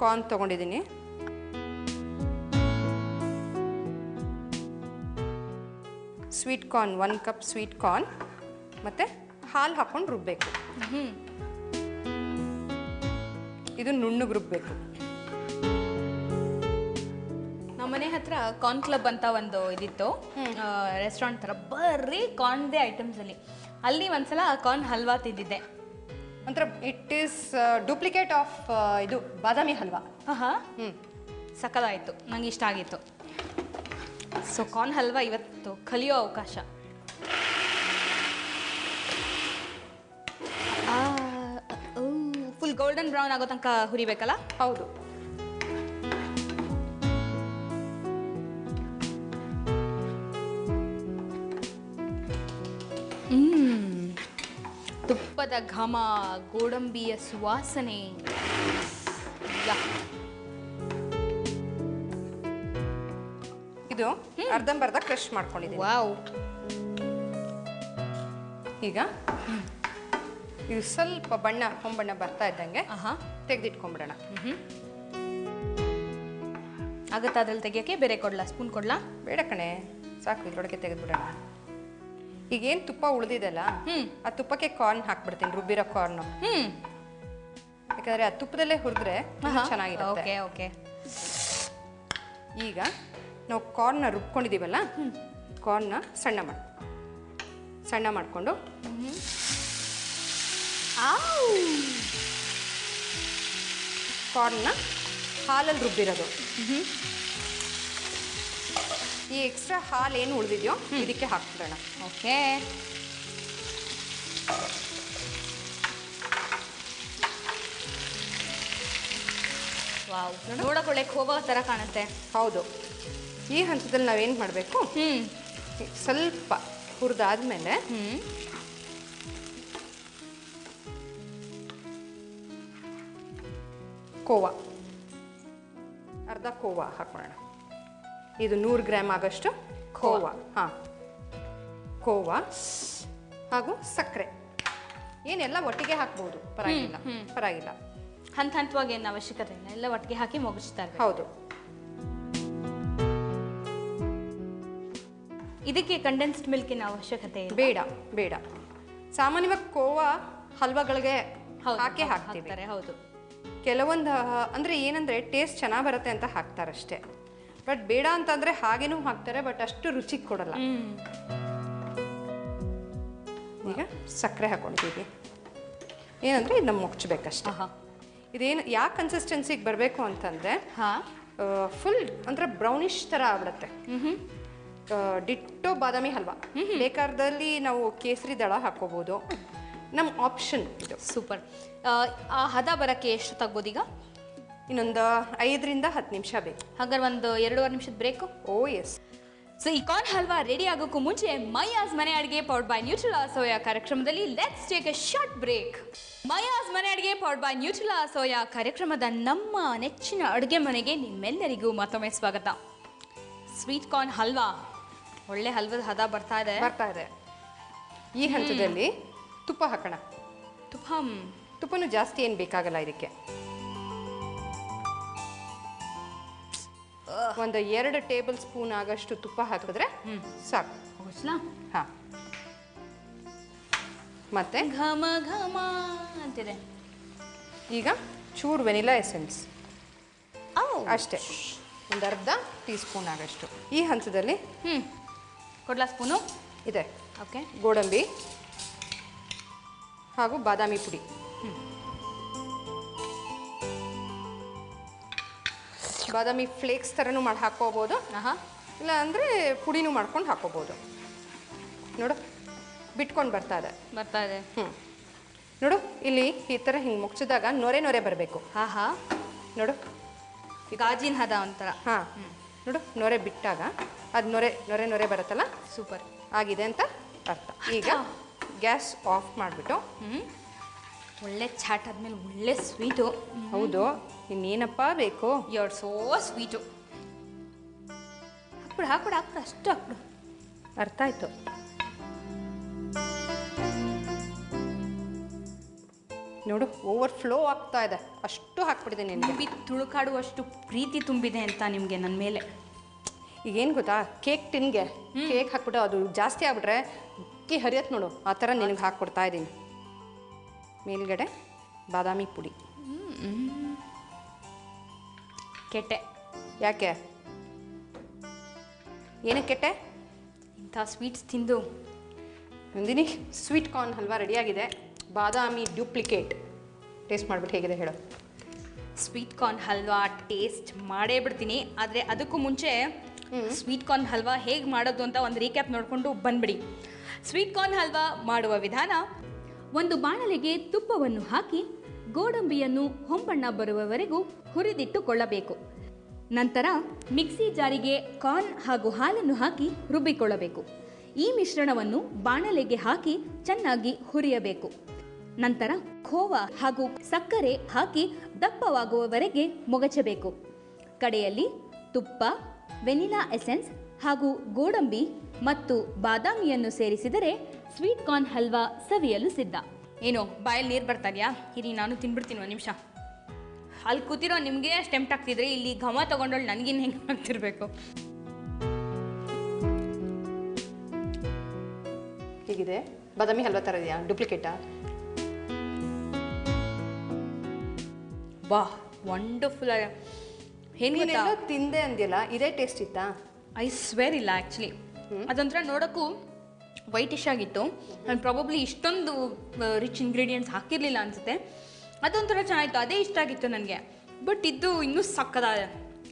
ಕಾರ್ನ್ ತೊಗೊಂಡಿದ್ದೀನಿ. Sweet corn 1 cup sweet corn ಮತ್ತು ಹಾಲು ಹಾಕ್ಕೊಂಡು ರುಬ್ಬಬೇಕು. ಇದು ನುಣ್ಣಗೆ ರುಬ್ಬಬೇಕು. ನಮ್ಮನೆ ಹತ್ರ ಕಾರ್ನ್ ಕ್ಲಬ್ ಅಂತ ಒಂದು ಇದಿತ್ತು, ರೆಸ್ಟೋರೆಂಟ್ ಥರ, ಬರೀ ಕಾರ್ನ್ದೇ ಐಟಮ್ಸ್ ಅಲ್ಲಿ ಒಂದ್ಸಲ ಕಾರ್ನ್ ಹಲ್ವಾ ತಿಂದಿದ್ದೆ. ಒಂಥರ ಇಟ್ ಈಸ್ ಡೂಪ್ಲಿಕೇಟ್ ಆಫ್ ಇದು ಬಾದಾಮಿ ಹಲ್ವಾ. ಸಕ್ಕತ್ತಾಯಿತು, ನಂಗೆ ಇಷ್ಟ ಆಗಿತ್ತು. ಸೊ ಕಾರ್ನ್ ಹಲ್ವಾ ಇವತ್ತು ಕಲಿಯೋ ಅವಕಾಶ. ಫುಲ್ ಗೋಲ್ಡನ್ ಬ್ರೌನ್ ಆಗೋ ತನಕ ಹುರಿಬೇಕಲ್ಲ? ಹೌದು. ತುಪ್ಪದ ಘಮ, ಗೋಡಂಬಿಯ ಸುವಾಸನೆ. ಇದು ಅರ್ಧಂಬರ್ಧ ಕ್ರಶ್ ಮಾಡ್ಕೊಂಡಿದ್ದೀನಿ. ವಾವ್. ಈಗ ಇದು ಸ್ವಲ್ಪ ಹೊಂಬಣ್ಣ ಬರ್ತಾ ಇದ್ದಂಗೆ ತೆಗೆದಿಟ್ಕೊಂಡ್ಬಿಡೋಣ. ಆಗುತ್ತಾ ಅದ್ರಲ್ಲಿ ತೆಗಿಯೋಕ್ಕೆ? ಬೇರೆ ಕೊಡ್ಲಾ? ಸ್ಪೂನ್ ಕೊಡ್ಲಾ? ಬೇಡ ಕಣೆ, ಸಾಕು. ಇದ್ರೊಳಗೆ ತೆಗೆದ್ಬಿಡೋಣ. ಈಗೇನು ತುಪ್ಪ ಉಳಿದಿದೆಲ್ಲ, ಆ ತುಪ್ಪಕ್ಕೆ ಕಾರ್ನ್ ಹಾಕ್ಬಿಡ್ತೀನಿ, ರುಬ್ಬಿರೋ ಕಾರ್ನು. ಯಾಕಂದರೆ ಆ ತುಪ್ಪದಲ್ಲೇ ಹುರಿದ್ರೆ ಚೆನ್ನಾಗಿರುತ್ತೆ. ಓಕೆ. ಈಗ ನಾವು ಕಾರ್ನ ರುಬ್ಕೊಂಡಿದ್ದೀವಲ್ಲ, ಕಾರ್ನ ಸಣ್ಣ ಮಾಡಿಕೊಂಡು ಕಾರ್ನ ಹಾಲಲ್ಲಿ ರುಬ್ಬಿರೋದು. ಈ ಎಕ್ಸ್ಟ್ರಾ ಹಾಲು ಏನು ಉಳಿದಿದೆಯೋ ಇದಕ್ಕೆ ಹಾಕ್ಬಿಡೋಣ. ಓಕೆ. ವಾವ್, ನೋಡಕೊಳ್ಳೆ ಖೋವಾ ಥರ ಕಾಣುತ್ತೆ. ಹೌದು. ಈ ಹಂತದಲ್ಲಿ ನಾವೇನು ಮಾಡಬೇಕು, ಸ್ವಲ್ಪ ಹುರಿದಾದ್ಮೇಲೆ ಕೋವಾ, ಅರ್ಧ ಕೋವಾ ಹಾಕೋಣ. ಇದು 100 ಗ್ರಾಮ್ ಆಗೋಷ್ಟು ಕೋವಾ. ಕೋವಾ ಹಾಗೂ ಸಕ್ಕರೆ ಏನೆಲ್ಲ ಒಟ್ಟಿಗೆ ಹಾಕ್ಬೋದು, ಪರವಾಗಿಲ್ಲ. ಹಂತವಾಗಿ ಏನು ಅವಶ್ಯಕತೆ ಇಲ್ಲ, ಎಲ್ಲ ಒಟ್ಟಿಗೆ ಹಾಕಿ ಮುಗಿಸ್ತಾರೆ. ಹೌದು. ಇದಕ್ಕೆ ಕಂಡೆನ್ಸ್ಡ್ ಮಿಲ್ಕಿನ ಅವಶ್ಯಕತೆ ಬೇಡ. ಸಾಮಾನ್ಯವಾಗಿ ಕೋವಾ ಹಲ್ವಾಗಳಿಗೆ ಹಾಕೇ ಹಾಕ್ತೀವಿ. ಹೌದು. ಕೆಲವೊಂದು ಅಂದರೆ ಏನಂದರೆ ಟೇಸ್ಟ್ ಚೆನ್ನಾಗಿ ಬರುತ್ತೆ ಅಂತ ಹಾಕ್ತಾರಷ್ಟೇ, ಬಟ್ ಬೇಡ ಅಂತಂದರೆ ಹಾಗೇನೂ ಹಾಕ್ತಾರೆ, ಬಟ್ ಅಷ್ಟು ರುಚಿ ಕೊಡಲ್ಲ. ಈಗ ಸಕ್ಕರೆ ಹಾಕೊಂಡಿದ್ದೀವಿ. ಏನಂದರೆ ಇದನ್ನ ಮುಚ್ಚಬೇಕಷ್ಟೆ. ಇದೇನು ಯಾಕೆ ಕನ್ಸಿಸ್ಟೆನ್ಸಿಗೆ ಬರಬೇಕು ಅಂತಂದರೆ ಫುಲ್ ಅಂದರೆ ಬ್ರೌನಿಷ್ ಥರ ಆಗ್ಬಿಡುತ್ತೆ. ಡಿಟ್ಟೋ ಬಾದಾಮಿ ಹಲ್ವಾ. ಬೇಕಾದಲ್ಲಿ ನಾವು ಕೇಸರಿ ದಳ ಹಾಕೋಬೋದು, ನಮ್ಮ ಆಪ್ಷನ್ ಇದು. ಸೂಪರ್. ಆ ಹದ ಬರೋಕ್ಕೆ ಎಷ್ಟು ತಗ್ಬೋದು ಈಗ? ಇನ್ನೊಂದು 5ರಿಂದ 10 ನಿಮಿಷ ಬೇಕು. ಹಾಗಾದ್ರೆ ಒಂದು 2.5 ನಿಮಿಷದ ಬ್ರೇಕು. Oh yes. ಸೊ ಈ ಕಾರ್ನ್ ಹಲ್ವಾ ರೆಡಿ ಆಗೋಕ್ಕೂ ಮುಂಚೆ ಮೈಯಾಸ್ ಮನೆ ಅಡುಗೆ ಪವರ್ಡ್ ಬೈ ನ್ಯೂಟ್ರೆಲಾ ಸೋಯಾ ಕಾರ್ಯಕ್ರಮದಲ್ಲಿ let's take a short break. Maiyas ಮನೆ ಅಡುಗೆ ಪವರ್ಡ್ ಬೈ ನ್ಯೂಟ್ರೆಲಾ ಸೋಯಾ ಕಾರ್ಯಕ್ರಮದ ನಮ್ಮ ನೆಚ್ಚಿನ ಅಡುಗೆ ಮನೆಗೆ ನಿಮ್ಮೆಲ್ಲರಿಗೂ ಮತ್ತೊಮ್ಮೆ ಸ್ವಾಗತ. ಸ್ವೀಟ್ ಕಾರ್ನ್ ಹಲ್ವಾ, ಒಳ್ಳೆ ಹಲ್ವದ ಹದ ಬರ್ತಾ ಇದೆ. ಈ ಹಂತದಲ್ಲಿ ತುಪ್ಪ ಹಾಕೋಣ. ತುಪ್ಪನೂ ಜಾಸ್ತಿ ಏನು ಬೇಕಾಗಲ್ಲ ಇದಕ್ಕೆ. ಒಂದು 2 ಟೇಬಲ್ ಸ್ಪೂನ್ ಆಗಷ್ಟು ತುಪ್ಪ ಹಾಕಿದ್ರೆ ಸಾಕು. ಹಾಂ, ಮತ್ತೆ ಘಮ ಘಮ ಅಂತಿದೆ. ಈಗ ಚೂರು ವೆನಿಲಾ ಎಸೆನ್ಸ್ ಅಷ್ಟೇ, ಒಂದು ಅರ್ಧ ಟೀ ಸ್ಪೂನ್ ಆಗಷ್ಟು. ಈ ಹಂತದಲ್ಲಿ ಕೊಡ್ಲಾ ಸ್ಪೂನು ಇದೆ. ಓಕೆ. ಗೋಡಂಬಿ ಹಾಗೂ ಬಾದಾಮಿ ಪುಡಿ. ಬಾದಾಮಿ ಫ್ಲೇಕ್ಸ್ ಥರನೂ ಮಾಡಿ ಹಾಕ್ಕೋಬೋದು, ಇಲ್ಲ ಅಂದರೆ ಪುಡಿನೂ ಮಾಡ್ಕೊಂಡು ಹಾಕ್ಕೋಬೋದು. ನೋಡು ಬಿಟ್ಕೊಂಡು ಬರ್ತಾ ಇದೆ. ನೋಡು ಇಲ್ಲಿ ಈ ಥರ ಹಿಂಗೆ ಮುಚ್ಚಿದಾಗ ನೊರೆ ಬರಬೇಕು. ನೋಡು ಗಾಜಿನ ಹದ ಒಂಥರ. ನೋಡು ನೊರೆ ಬಿಟ್ಟಾಗ ಅದು ನೊರೆ ಬರುತ್ತಲ್ಲ, ಸೂಪರ್ ಆಗಿದೆ ಅಂತ ಅರ್ಥ. ಈಗ ಗ್ಯಾಸ್ ಆಫ್ ಮಾಡಿಬಿಟ್ಟು ಒಳ್ಳೆ ಚಾಟ್ ಆದ್ಮೇಲೆ ಒಳ್ಳೆ ಸ್ವೀಟು. ಹೌದು, ಇನ್ನೇನಪ್ಪ ಬೇಕು? You are so sweet. ಹಾಕ್ಬಿಡು ಅಷ್ಟು ಹಾಕ್ಬಿಡು. ಅರ್ಥ ಆಯ್ತು. ನೋಡು ಓವರ್ಫ್ಲೋ ಆಗ್ತಾ ಇದೆ, ಅಷ್ಟು ಹಾಕ್ಬಿಟ್ಟಿದೆ ನಿನಗೆ. ತುಳುಕಾಡುವಷ್ಟು ಪ್ರೀತಿ ತುಂಬಿದೆ ಅಂತ ನಿಮಗೆ ನನ್ನ ಮೇಲೆ. ಈಗೇನು ಗೊತ್ತಾ, ಕೇಕ್ ಟಿನ್ಗೆ ಕೇಕ್ ಹಾಕ್ಬಿಟ್ಟು ಅದು ಜಾಸ್ತಿ ಆಗ್ಬಿಟ್ರೆ ಅಕ್ಕಿ ಹರಿಯತ್ ನೋಡು, ಆ ಥರ ನಿನಗೆ ಹಾಕ್ಕೊಡ್ತಾ ಇದ್ದೀನಿ. ಮೇಲ್ಗಡೆ ಬಾದಾಮಿ ಪುಡಿ. ಕೆಟ್ಟೆ. ಯಾಕೆ? ಏನಕ್ಕೆ ಕೆಟ್ಟೆ? ಇಂಥ ಸ್ವೀಟ್ಸ್ ತಿಂದು. ನಂದಿನಿ, ಸ್ವೀಟ್ ಕಾರ್ನ್ ಹಲ್ವಾ ರೆಡಿಯಾಗಿದೆ. ಬಾದಾಮಿ ಡ್ಯೂಪ್ಲಿಕೇಟ್. ಟೇಸ್ಟ್ ಮಾಡಿಬಿಟ್ಟು ಹೇಗಿದೆ ಹೇಳು. ಸ್ವೀಟ್ ಕಾರ್ನ್ ಹಲ್ವಾ ಟೇಸ್ಟ್ ಮಾಡೇ ಬಿಡ್ತೀನಿ, ಆದರೆ ಅದಕ್ಕೂ ಮುಂಚೆ ಸ್ವೀಟ್ ಕಾರ್ನ್ ಹಲ್ವಾ ಹೇಗೆ ಮಾಡೋದು ಅಂತ ಒಂದು ರೀಕ್ಯಾಪ್ ನೋಡಿಕೊಂಡು ಬಂದ್ಬಿಡಿ. ಸ್ವೀಟ್ ಕಾರ್ನ್ ಹಲ್ವಾ ಮಾಡುವ ವಿಧಾನ: ಒಂದು ಬಾಣಲೆಗೆ ತುಪ್ಪವನ್ನು ಹಾಕಿ ಗೋಡಂಬಿಯನ್ನು ಹೊಂಬಣ್ಣ ಬರುವವರೆಗೂ ಹುರಿದಿಟ್ಟುಕೊಳ್ಳಬೇಕು. ನಂತರ ಮಿಕ್ಸಿ ಜಾರಿಗೆ ಕಾರ್ನ್ ಹಾಗೂ ಹಾಲನ್ನು ಹಾಕಿ ರುಬ್ಬಿಕೊಳ್ಳಬೇಕು. ಈ ಮಿಶ್ರಣವನ್ನು ಬಾಣಲೆಗೆ ಹಾಕಿ ಚೆನ್ನಾಗಿ ಹುರಿಯಬೇಕು. ನಂತರ ಖೋವಾ ಹಾಗೂ ಸಕ್ಕರೆ ಹಾಕಿ ದಪ್ಪವಾಗುವವರೆಗೆ ಮೊಗಚಬೇಕು. ಕಡೆಯಲ್ಲಿ ತುಪ್ಪ, ವೆನಿಲಾ ಎಸೆನ್ಸ್ ಹಾಗೂ ಗೋಡಂಬಿ ಮತ್ತು ಬಾದಾಮಿಯನ್ನು ಸೇರಿಸಿದರೆ ಸ್ವೀಟ್ ಕಾರ್ನ್ ಹಲ್ವಾ ಸವಿಯಲು ಸಿದ್ಧ. ಏನೋ ಬಾಯಲ್ಲಿ ನೀರು ಬರ್ತಾ ಇದೆಯಾ? ಇರಿ ನಾನು ತಿನ್ಬಿಡ್ತೀನಿ ಒಂದು ನಿಮಿಷ. ಅಲ್ಲಿ ಕೂತಿರೋ ನಿಮಗೆ ಟೆಂಪ್ಟ್ ಆಗ್ತಿದ್ರೆ ಇಲ್ಲಿ ಘಮ ತಗೊಂಡೋಳು ನನಗಿನ್ನು ಹೆಂಗೆ ಆಗ್ತಿರ್ಬೇಕು. ಹೇಗಿದೆ? ಬಾದಾಮಿ ಹಲ್ವಾ ಥರ ಇದೆಯಾ? ಡುಪ್ಲಿಕೇಟಾ? ಬಾ ವಂಡರ್ಫುಲ್. ಏನೇನೆಲ್ಲ ತಿಂದೆ ಅಂದಿಲ್ಲ, ಇದೇ ಟೇಸ್ಟ್ ಇತ್ತಾ? ಐ ಸ್ವೇರ್ ಇಲ್ಲ. ಆ್ಯಕ್ಚುಲಿ ಅದೊಂಥರ ನೋಡೋಕ್ಕೂ ವೈಟಿಶ್ ಆಗಿತ್ತು. ನಾನು ಪ್ರಾಬಬ್ಲಿ ಇಷ್ಟೊಂದು ರಿಚ್ ಇಂಗ್ರೀಡಿಯೆಂಟ್ಸ್ ಹಾಕಿರಲಿಲ್ಲ ಅನಿಸುತ್ತೆ. ಅದೊಂಥರ ಚೆನ್ನಾಗಿತ್ತು, ಅದೇ ಇಷ್ಟ ಆಗಿತ್ತು ನನಗೆ. ಬಟ್ ಇದು ಇನ್ನೂ ಸಕ್ಕದಾದ,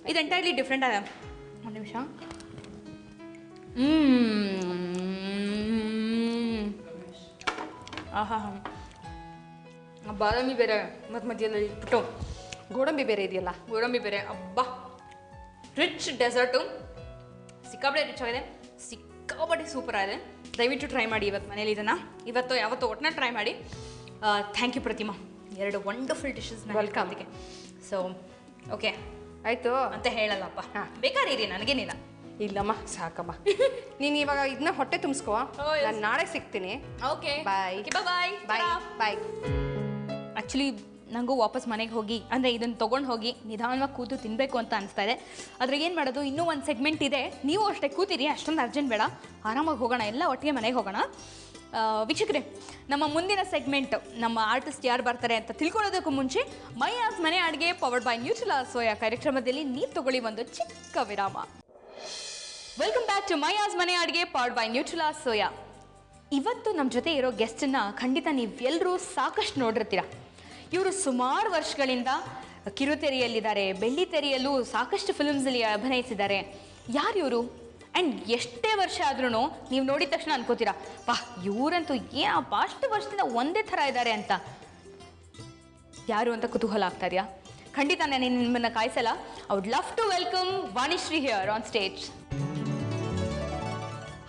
ಇದು ಎಂಟೈರ್ಲಿ ಡಿಫ್ರೆಂಟ್ ಆದ. ಒಂದು ನಿಮಿಷ. ಆಹಾ, ಬಾದಾಮಿ ಬೇರೆ ಮತ್ತು ಮಧ್ಯದಲ್ಲಿ ಇಟ್ಬಿಟ್ಟು ಗೋಡಂಬಿ ಬೇರೆ ಇದೆಯಲ್ಲ, ಗೋಡಂಬಿ ಬೇರೆ. ಅಬ್ಬಾ, ರಿಚ್ ಡೆಸರ್ಟು, ಸಿಕ್ಕಾಪಟ್ಟೆ ರಿಚ್ ಆಗಿದೆ, ಸಿಕ್ಕಾಪಟ್ಟೆ ಸೂಪರ್ ಆಗಿದೆ. ದಯವಿಟ್ಟು ಟ್ರೈ ಮಾಡಿ ಇವತ್ತು ಮನೇಲಿ ಇದನ್ನು. ಇವತ್ತು ಯಾವತ್ತೂ ಒಟ್ಟಿನ ಟ್ರೈ ಮಾಡಿ. Thank you Pratima, 2 wonderful dishes welcome. So okay ಆಯಿತು ಅಂತ ಹೇಳಲ್ಲಪ್ಪ. ಬೇಕಾದ್ರೆ ಇರಿ, ನನಗೇನಿಲ್ಲ. ಇಲ್ಲಮ್ಮ ಸಾಕಮ್ಮ. ನೀನು ಇವಾಗ ಇದನ್ನ ಹೊಟ್ಟೆ ತುಂಬಿಸ್ಕೋ, ನಾನು ನಾಳೆ ಸಿಗ್ತೀನಿ. ಓಕೆ ಬಾಯ್ ಬಾಯ್ ಬಾಯ್ ಬಾಯ್. ಆ್ಯಕ್ಚುಲಿ ನನಗೂ ವಾಪಸ್ ಮನೆಗೆ ಹೋಗಿ, ಅಂದರೆ ಇದನ್ನು ತೊಗೊಂಡು ಹೋಗಿ ನಿಧಾನವಾಗಿ ಕೂತು ತಿನ್ನಬೇಕು ಅಂತ ಅನಿಸ್ತಾ ಇದೆ. ಅದ್ರಾಗ ಏನು ಮಾಡೋದು, ಇನ್ನೂ ಒಂದು ಸೆಗ್ಮೆಂಟ್ ಇದೆ. ನೀವು ಅಷ್ಟೇ ಕೂತಿರಿ, ಅಷ್ಟೊಂದು ಅರ್ಜೆಂಟ್ ಬೇಡ, ಆರಾಮಾಗಿ ಹೋಗೋಣ, ಎಲ್ಲ ಒಟ್ಟಿಗೆ ಮನೆಗೆ ಹೋಗೋಣ. ವೀಕ್ಷಕರೇ, ನಮ್ಮ ಮುಂದಿನ ಸೆಗ್ಮೆಂಟ್ ನಮ್ಮ ಆರ್ಟಿಸ್ಟ್ ಯಾರು ಬರ್ತಾರೆ ಅಂತ ತಿಳ್ಕೊಳ್ಳೋದಕ್ಕೂ ಮುಂಚೆ ಮೈಯಾಸ್ ಮನೆ ಅಡುಗೆ ಪವರ್ಡ್ ಬೈ ನ್ಯೂಟ್ರಿಲಾ ಸೋಯಾ ಕಾರ್ಯಕ್ರಮದಲ್ಲಿ ನೀವು ತಗೊಳ್ಳಿ ಒಂದು ಚಿಕ್ಕ ವಿರಾಮ. ವೆಲ್ಕಮ್ ಬ್ಯಾಕ್ ಟು ಮೈಯಾಸ್ ಮನೆ ಅಡುಗೆ ಪವರ್ಡ್ ಬೈ ನ್ಯೂಟ್ರಿಲಾ ಸೋಯಾ. ಇವತ್ತು ನಮ್ಮ ಜೊತೆ ಇರೋ ಗೆಸ್ಟನ್ನು ಖಂಡಿತ ನೀವೆಲ್ಲರೂ ಸಾಕಷ್ಟು ನೋಡಿರ್ತೀರ. ಇವರು ಸುಮಾರು ವರ್ಷಗಳಿಂದ ಕಿರುತೆರೆಯಲ್ಲಿದ್ದಾರೆ, ಬೆಳ್ಳಿ ತೆರೆಯಲ್ಲೂ ಸಾಕಷ್ಟು ಫಿಲ್ಮ್ಸಲ್ಲಿ ಅಭಿನಯಿಸಿದ್ದಾರೆ. ಯಾರು ಇವರು? ಆ್ಯಂಡ್ ಎಷ್ಟೇ ವರ್ಷ ಆದ್ರೂ ನೀವು ನೋಡಿದ ತಕ್ಷಣ ಅನ್ಕೋತೀರಾ, ವಾಹ್ ಇವರಂತೂ ಏನಪ್ಪ ಅಷ್ಟು ವರ್ಷದಿಂದ ಒಂದೇ ಥರ ಇದ್ದಾರೆ ಅಂತ. ಯಾರು ಅಂತ ಕುತೂಹಲ ಆಗ್ತಾ ಇದೆಯಾ? ಖಂಡಿತ ನಾನು ನಿಮ್ಮನ್ನು ಕಾಯಿಸಲ್ಲ. I would love to welcome Vanishree here on stage.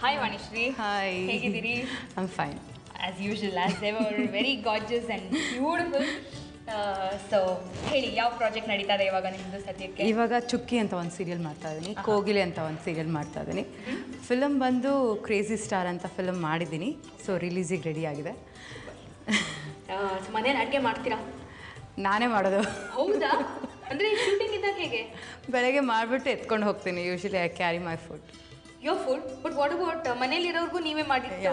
Hi Vanishree. Hi, ಹೇಗಿದ್ದೀರಿ? I am fine. As usual, as ever, very gorgeous and beautiful. So ಹೇಳಿ, ಯಾವ ಪ್ರಾಜೆಕ್ಟ್ ನಡೀತಾ ಇದೆ ಇವಾಗ ನಿಮ್ಮದು ಸದ್ಯಕ್ಕೆ? ಇವಾಗ ಚುಕ್ಕಿ ಅಂತ ಒಂದು ಸೀರಿಯಲ್ ಮಾಡ್ತಾ ಇದ್ದೀನಿ, ಕೋಗಿಲೆ ಅಂತ ಒಂದು ಸೀರಿಯಲ್ ಮಾಡ್ತಾ ಇದ್ದೀನಿ. ಫಿಲಮ್ ಬಂದು ಕ್ರೇಜಿ ಸ್ಟಾರ್ ಅಂತ ಫಿಲಮ್ ಮಾಡಿದ್ದೀನಿ. ಸೊ ರಿಲೀಸಿಗೆ ರೆಡಿ ಆಗಿದೆ. ಮನೇಲಿ ಅಡುಗೆ ಮಾಡ್ತೀರಾ? ನಾನೇ ಮಾಡೋದು. ಹೌದಾ? ಅಂದರೆ ಶೂಟಿಂಗ್ ಇದ್ದಾಗ ಹೇಗೆ? ಬೆಳಗ್ಗೆ ಮಾಡಿಬಿಟ್ಟು ಎತ್ಕೊಂಡು ಹೋಗ್ತೀನಿ. Usually I carry my food. Your food, but what about ಮನೇಲಿರೋರ್ಗೂ ನೀವೇ ಮಾಡಿದ್ದು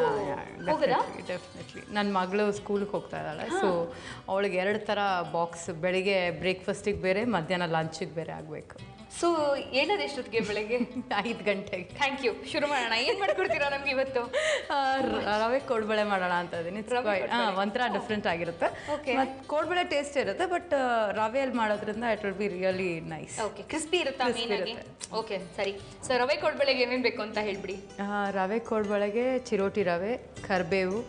ಹೋಗೋದಾ? ಡೆಫಿನೆಟ್ಲಿ. ನನ್ನ ಮಗಳು ಸ್ಕೂಲಿಗೆ ಹೋಗ್ತಾ ಇದ್ದಾಳೆ. ಸೊ ಅವಳಿಗೆ 2 ಥರ ಬಾಕ್ಸ್, ಬೆಳಿಗ್ಗೆ ಬ್ರೇಕ್ಫಾಸ್ಟಿಗೆ ಬೇರೆ, ಮಧ್ಯಾಹ್ನ ಲಂಚಿಗೆ ಬೇರೆ ಆಗಬೇಕು. ಸೊ ಹೇಳೋದು ಎಷ್ಟೊತ್ತಿಗೆ? ಬೆಳಗ್ಗೆ 5 ಗಂಟೆಗೆ. Thank you. ಶುರು ಮಾಡೋಣ. ಏನು ಮಾಡ್ಕೊಡ್ತೀರಾ ನಮ್ಗೆ ಇವತ್ತು? ರವೆ ಕೋಡ್ಬಳೆ ಮಾಡೋಣ ಅಂತ ಇದ್ದೀನಿ. ಒಂಥರ ಡಿಫ್ರೆಂಟ್ ಆಗಿರುತ್ತೆ. ಮತ್ತು ಕೋಡ್ಬಳೆ ಟೇಸ್ಟ್ ಇರುತ್ತೆ, ಬಟ್ ರವೆಯಲ್ಲಿ ಮಾಡೋದ್ರಿಂದ it will be really nice. Okay, crispy ಇರುತ್ತಾ ಮೇನಾಗಿ? ಓಕೆ, ಸರಿ. ಸೊ ರವೆ ಕೋಡ್ಬಳೆಗೆ ಏನೇನು ಬೇಕು ಅಂತ ಹೇಳ್ಬಿಡಿ. ರವೆ ಕೋಡ್ಬಳೆಗೆ ಚಿರೋಟಿ ರವೆ, ಕರಿಬೇವು,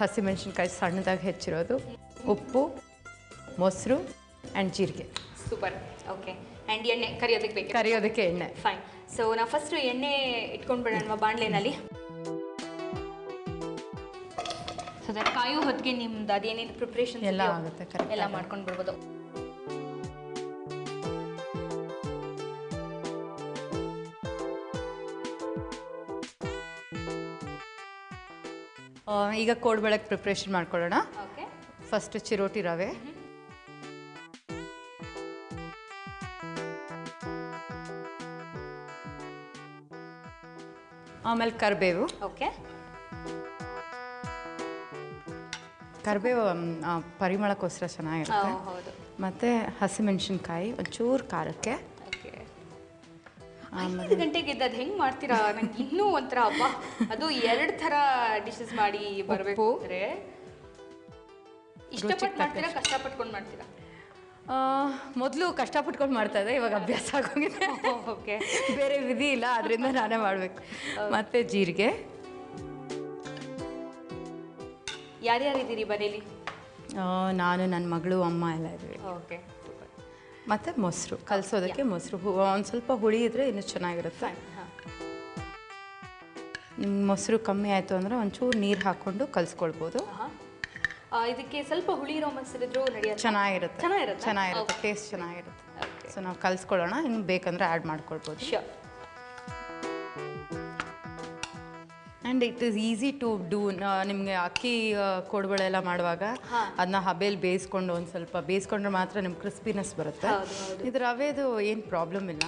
ಹಸಿಮೆಣಸಿನ್ಕಾಯಿ ಸಣ್ಣದಾಗಿ ಹೆಚ್ಚಿರೋದು, ಉಪ್ಪು, ಮೊಸರು ಆ್ಯಂಡ್ ಜೀರಿಗೆ. ಸೂಪರ್. ಓಕೆ. ಆ್ಯಂಡ್ ಎಣ್ಣೆ ಕರಿಯೋದಕ್ಕೆ ಬೇಕು? ಕರಿಯೋದಕ್ಕೆ ಎಣ್ಣೆ. ಫೈನ್. ಸೊ ನಾವು ಫಸ್ಟು ಎಣ್ಣೆ ಇಟ್ಕೊಂಡ್ಬಿಡೋಣ ಬಾಣಲೆನಲ್ಲಿ. ಸೊ ದಟ್ ಕಾಯೋ ಹೊತ್ತಿಗೆ ನಿಮ್ದು ಅದೇನೇನು ಪ್ರಿಪ್ರೇಷನ್ ಎಲ್ಲ ಆಗುತ್ತೆ, ಕರೆಕ್ಟ್ ಎಲ್ಲ ಮಾಡ್ಕೊಂಡು ಬಿಡ್ಬೋದು. ಈಗ ಕೋಡ್ಬಳೆಗೆ ಪ್ರಿಪ್ರೇಷನ್ ಮಾಡ್ಕೊಳ್ಳೋಣ. ಓಕೆ. ಫಸ್ಟ್ ಚಿರೋಟಿ ರವೆ, ಆಮೇಲೆ ಕರಿಬೇವು. ಓಕೆ. ಕರಿಬೇವು ಪರಿಮಳಕ್ಕೋಸ್ಕರ ಚೆನ್ನಾಗಿರುತ್ತೆ. ಹೌದು. ಮತ್ತು ಹಸಿಮೆಣಸಿನ್ಕಾಯಿ ಒಂಚೂರು ಖಾರಕ್ಕೆ. ಓಕೆ. 5 ಗಂಟೆಗೆ ಎದ್ದು ಅದು ಹೆಂಗೆ ಮಾಡ್ತೀರಾ? ನಂಗೆ ಇನ್ನೂ ಒಂಥರ ಹಬ್ಬ. ಅದು 2 ಥರ ಡಿಶಸ್ ಮಾಡಿ ಬರಬೇಕು ಅಂದರೆ ಇಷ್ಟಪಟ್ಟು ಮಾಡ್ತೀರಾ, ಕಷ್ಟಪಟ್ಕೊಂಡು ಮಾಡ್ತೀರಾ? ಮೊದಲು ಕಷ್ಟಪಟ್ಕೊಂಡು ಮಾಡ್ತಾ ಇದ್ದೆ, ಇವಾಗ ಅಭ್ಯಾಸ ಆಗೋಗಿದೆ. ಓಕೆ. ಬೇರೆ ವಿಧಿ ಇಲ್ಲ, ಅದರಿಂದ ನಾನೇ ಮಾಡಬೇಕು. ಮತ್ತು ಜೀರಿಗೆ. ಯಾರ್ಯಾರಿದ್ದೀರಿ ಮನೇಲಿ? ನಾನು, ನನ್ನ ಮಗಳು, ಅಮ್ಮ ಎಲ್ಲ ಇದ್ದೀವಿ. ಓಕೆ. ಮತ್ತು ಮೊಸರು ಕಲಸೋದಕ್ಕೆ ಮೊಸರು ಒಂದು ಸ್ವಲ್ಪ ಹುಳಿ ಇದ್ದರೆ ಇನ್ನೂ ಚೆನ್ನಾಗಿರುತ್ತೆ. ನಿಮ್ಗೆ ಮೊಸರು ಕಮ್ಮಿ ಆಯಿತು ಅಂದರೆ ಒಂಚೂರು ನೀರು ಹಾಕ್ಕೊಂಡು ಕಲಿಸ್ಕೊಳ್ಬೋದು. ಇದಕ್ಕೆ ಸ್ವಲ್ಪ ಹುಳಿ ಇರೋ ಮೊಸರಿದ್ರು ನಡೆಯುತ್ತೆ? ಚೆನ್ನಾಗಿರುತ್ತೆ, ಟೇಸ್ಟ್ ಚೆನ್ನಾಗಿರುತ್ತೆ. ಸೊ ನಾವು ಕಲಿಸ್ಕೊಳ್ಳೋಣ, ಇನ್ನು ಬೇಕಂದರೆ ಆ್ಯಡ್ ಮಾಡ್ಕೊಳ್ಬೋದು. Sure. And it is easy to do. ನಿಮಗೆ ಅಕ್ಕಿ ಕೋಡ್ಬಳೆ ಎಲ್ಲ ಮಾಡುವಾಗ ಅದನ್ನ ಹಬೇಲಿ ಬೇಯಿಸ್ಕೊಂಡು ಒಂದು ಸ್ವಲ್ಪ ಬೇಯಿಸ್ಕೊಂಡ್ರೆ ಮಾತ್ರ ನಿಮ್ಗೆ ಕ್ರಿಸ್ಪಿನೆಸ್ ಬರುತ್ತೆ. ಇದು ರವೆದು ಏನು ಪ್ರಾಬ್ಲಮ್ ಇಲ್ಲ,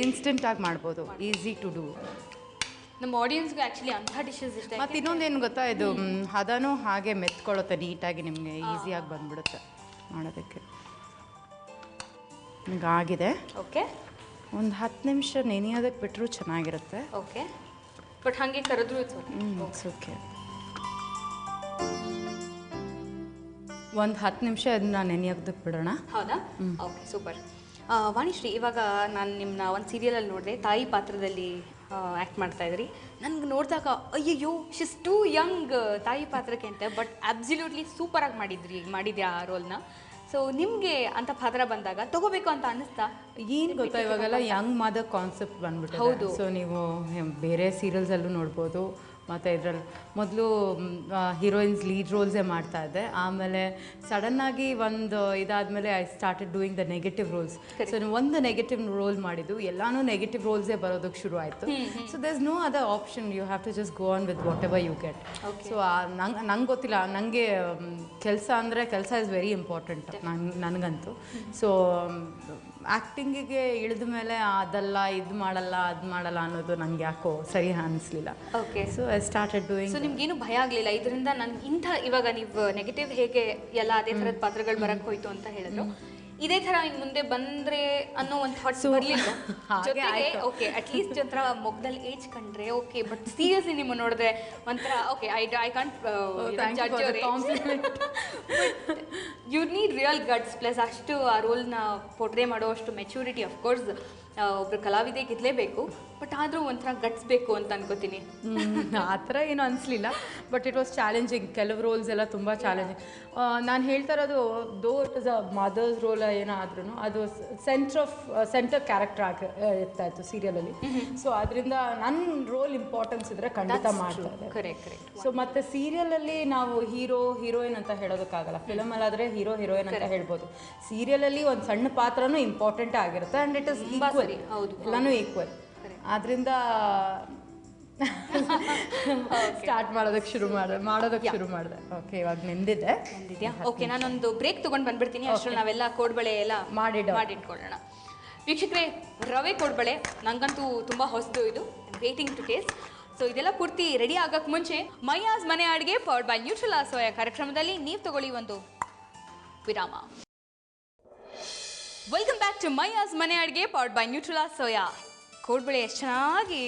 ಇನ್ಸ್ಟೆಂಟಾಗಿ ಮಾಡ್ಬೋದು, ಈಸಿ ಟು ಡೂ. ನಮ್ಮ ಆಡಿಯನ್ಸ್ಗೆ ಆ್ಯಕ್ಚುಲಿ ಅಂಥ ಡಿಶಸ್ ಇಷ್ಟ. ಮತ್ತು ಇನ್ನೊಂದೇನು ಗೊತ್ತಾ, ಇದು ಹದನೂ ಹಾಗೆ ಮೆತ್ಕೊಳ್ಳುತ್ತೆ ನೀಟಾಗಿ, ನಿಮಗೆ ಈಸಿಯಾಗಿ ಬಂದ್ಬಿಡುತ್ತೆ ಮಾಡೋದಕ್ಕೆ. ಆಗಿದೆ. ಓಕೆ. ಒಂದು 10 ನಿಮಿಷ ನೆನೆಯೋದಕ್ಕೆ ಬಿಟ್ಟರು ಚೆನ್ನಾಗಿರುತ್ತೆ. ಓಕೆ. ಬಟ್ ಹಾಗೆ ಕರೆದ್ರು ಇಟ್ಸ್ ಓಕೆ. ಒಂದು 10 ನಿಮಿಷ ಅದನ್ನ ನೆನೆಯೋದಕ್ಕೆ ಬಿಡೋಣ. ಹೌದಾ? Okay, super. ವಾಣಿಶ್ರೀ, ಇವಾಗ ನಾನು ನಿಮ್ಮನ್ನ ಒಂದು ಸೀರಿಯಲಲ್ಲಿ ನೋಡಿದೆ, ತಾಯಿ ಪಾತ್ರದಲ್ಲಿ ಆ್ಯಕ್ಟ್ ಮಾಡ್ತಾ ಇದ್ರಿ. ನನಗೆ ನೋಡಿದಾಗ ಅಯ್ಯಯ್ಯೋ ಶಿಸ್ ಟೂ ಯಂಗ್ ತಾಯಿ ಪಾತ್ರಕ್ಕೆ ಅಂತ, ಬಟ್ ಅಬ್ಸಲ್ಯೂಟ್ಲಿ ಸೂಪರಾಗಿ ಮಾಡಿದ್ಯಾ ಆ ರೋಲ್ನ. ಸೊ ನಿಮಗೆ ಅಂತ ಪಾತ್ರ ಬಂದಾಗ ತಗೋಬೇಕು ಅಂತ ಅನ್ನಿಸ್ತಾ? ಏನು ಗೊತ್ತಾ, ಇವಾಗೆಲ್ಲ ಯಂಗ್ ಮದರ್ ಕಾನ್ಸೆಪ್ಟ್ ಬಂದ್ಬಿಟ್ಟು. ಹೌದು. ಸೊ ನೀವು ಬೇರೆ ಸೀರಿಯಲ್ಸಲ್ಲೂ ನೋಡ್ಬೋದು. ಮತ್ತು ಇದರಲ್ಲಿ ಮೊದಲು ಹೀರೋಯಿನ್ಸ್ ಲೀಡ್ ರೋಲ್ಸೇ ಮಾಡ್ತಾ ಇದ್ದೆ. ಆಮೇಲೆ ಸಡನ್ನಾಗಿ ಒಂದು ಇದಾದಮೇಲೆ I started doing the negative roles. So ಒಂದು ನೆಗೆಟಿವ್ ರೋಲ್ ಮಾಡಿದ್ದು ಎಲ್ಲನೂ ನೆಗೆಟಿವ್ ರೋಲ್ಸೇ ಬರೋದಕ್ಕೆ ಶುರು ಆಯಿತು. So there is no other option, you have to just go on with whatever you get. So ನಂಗೆ ಗೊತ್ತಿಲ್ಲ, ನನಗೆ ಕೆಲಸ ಅಂದರೆ ಕೆಲಸ ಇಸ್ ವೆರಿ ಇಂಪಾರ್ಟೆಂಟ್ ನನಗಂತೂ. ಸೊ ಆ್ಯಕ್ಟಿಂಗಿಗೆ ಇಳಿದ ಮೇಲೆ ಅದಲ್ಲ ಇದು ಮಾಡಲ್ಲ ಅದು ಮಾಡಲ್ಲ ಅನ್ನೋದು ನಂಗೆ ಯಾಕೋ ಸರಿ ಅನಿಸ್ಲಿಲ್ಲ. Okay. So I started doing. So ನಿಮ್ಗೇನು ಭಯ ಆಗಲಿಲ್ಲ ಇದರಿಂದ ನನ್ಗೆ ಇವಾಗ ನೀವು ನೆಗೆಟಿವ್ ಹೇಗೆ ಎಲ್ಲ ಅದೇ ಥರದ ಪಾತ್ರಗಳು ಬರಕ್ಕೆ ಹೋಯ್ತು ಅಂತ ಹೇಳಿದ್ರು, ಇದೇ ಥರ ಇನ್ನು ಮುಂದೆ ಬಂದರೆ ಅನ್ನೋ ಒಂದು ಥಾಟ್ಸ್ ಬರಲಿಲ್ಲ ಜೊತೆಗೆ? ಓಕೆ, ಅಟ್ಲೀಸ್ಟ್ ಒಂಥರ ಮೊಗ್ದಲ್ಲಿ ಏಜ್ ಕಂಡ್ರೆ ಓಕೆ, ಬಟ್ ಸೀರಿಯಸ್ಲಿ ನಿಮ್ಮ ನೋಡಿದ್ರೆ ಒಂಥರ okay, I can't judge your age, you need real guts plus ಅಷ್ಟು ಆ ರೋಲ್ನ ಪೋರ್ಟ್ರೇ ಮಾಡೋ ಅಷ್ಟು ಮೆಚ್ಯೂರಿಟಿ ಅಫ್ಕೋರ್ಸ್ ಒಬ್ರು ಕಲಾವಿದೆಗೆ ಇರಲೇಬೇಕು, ಬಟ್ ಆದರೂ ಒಂಥರ ಗಟ್ಸ್ ಬೇಕು ಅಂತ ಅನ್ಕೋತೀನಿ. ಆ ಥರ ಏನು ಅನಿಸ್ಲಿಲ್ಲ, ಬಟ್ ಇಟ್ ವಾಸ್ ಚಾಲೆಂಜಿಂಗ್. ಕೆಲವು ರೋಲ್ಸ್ ಎಲ್ಲ ತುಂಬ ಚಾಲೆಂಜಿಂಗ್. ನಾನು ಹೇಳ್ತಾ ಇರೋದು though it is a mother's role ಏನಾದ್ರೂ ಅದು ಸೆಂಟರ್ ಕ್ಯಾರೆಕ್ಟರ್ ಇರ್ತಾ ಇತ್ತು ಸೀರಿಯಲಲ್ಲಿ. ಸೊ ಅದರಿಂದ ನನ್ನ ರೋಲ್ ಇಂಪಾರ್ಟೆನ್ಸ್ ಇದ್ರೆ ಖಂಡಿತ ಮಾಡ್ತಾ ಇದ್ದಾರೆ. ಕರೆಕ್ಟ್. ಸೊ ಮತ್ತೆ ಸೀರಿಯಲಲ್ಲಿ ನಾವು ಹೀರೋ ಹೀರೋಯಿನ್ ಅಂತ ಹೇಳೋದಕ್ಕಾಗಲ್ಲ. ಫಿಲಮಲ್ಲಾದರೆ ಹೀರೋ ಹೀರೋಯಿನ್ ಅಂತ ಹೇಳ್ಬೋದು. ಸೀರಿಯಲಲ್ಲಿ ಒಂದು ಸಣ್ಣ ಪಾತ್ರನೂ ಇಂಪಾರ್ಟೆಂಟ್ ಆಗಿರುತ್ತೆ ಆ್ಯಂಡ್ ಇಟ್ ಇಸ್ ಈಕ್ವಲ್, ಎಲ್ಲನೂ ಈಕ್ವಲ್. ಆದ್ರಿಂದ ಸ್ಟಾರ್ಟ್ ಮಾಡೋದಕ್ಕೆ ಶುರು ಮಾಡಿದೆ. ಓಕೆ, ಇವಾಗ ನೆಂದಿದೆ. ಓಕೆ, ನಾನೊಂದು ಬ್ರೇಕ್ ತೊಗೊಂಡು ಬಂದ್ಬಿಡ್ತೀನಿ. ಅಷ್ಟರಲ್ಲಿ ನಾವೆಲ್ಲ ಕೋಡ್ಬಳೆ ಎಲ್ಲ ಮಾಡಿಟ್ಕೊಳ್ಳೋಣ. ವೀಕ್ಷಕರೇ, ರವೆ ಕೋಡ್ಬಳೆ ನಂಗಂತೂ ತುಂಬ ಹೊಸದು, ಇದು ವೇಟಿಂಗ್ ಟು ಟೇಸ್ಟ್. ಸೊ ಇದೆಲ್ಲ ಪೂರ್ತಿ ರೆಡಿ ಆಗಕ್ಕೆ ಮುಂಚೆ ಮೈಯಾಸ್ ಮನೆ ಅಡುಗೆ ಪವರ್ಡ್ ಬೈ ನ್ಯೂಟ್ರೆಲಾ ಸೋಯಾ ಕಾರ್ಯಕ್ರಮದಲ್ಲಿ ನೀವು ತಗೊಳ್ಳಿ ಒಂದು ವಿರಾಮ. ವೆಲ್ಕಮ್ ಬ್ಯಾಕ್ ಟು ಮೈಯಾಸ್ ಮನೆ ಅಡುಗೆ ಪವರ್ಡ್ ಬೈ ನ್ಯೂಟ್ರೆಲಾ ಸೋಯಾ. ಕೋಡ್ಬಳೆ ಎಷ್ಟು ಚೆನ್ನಾಗಿ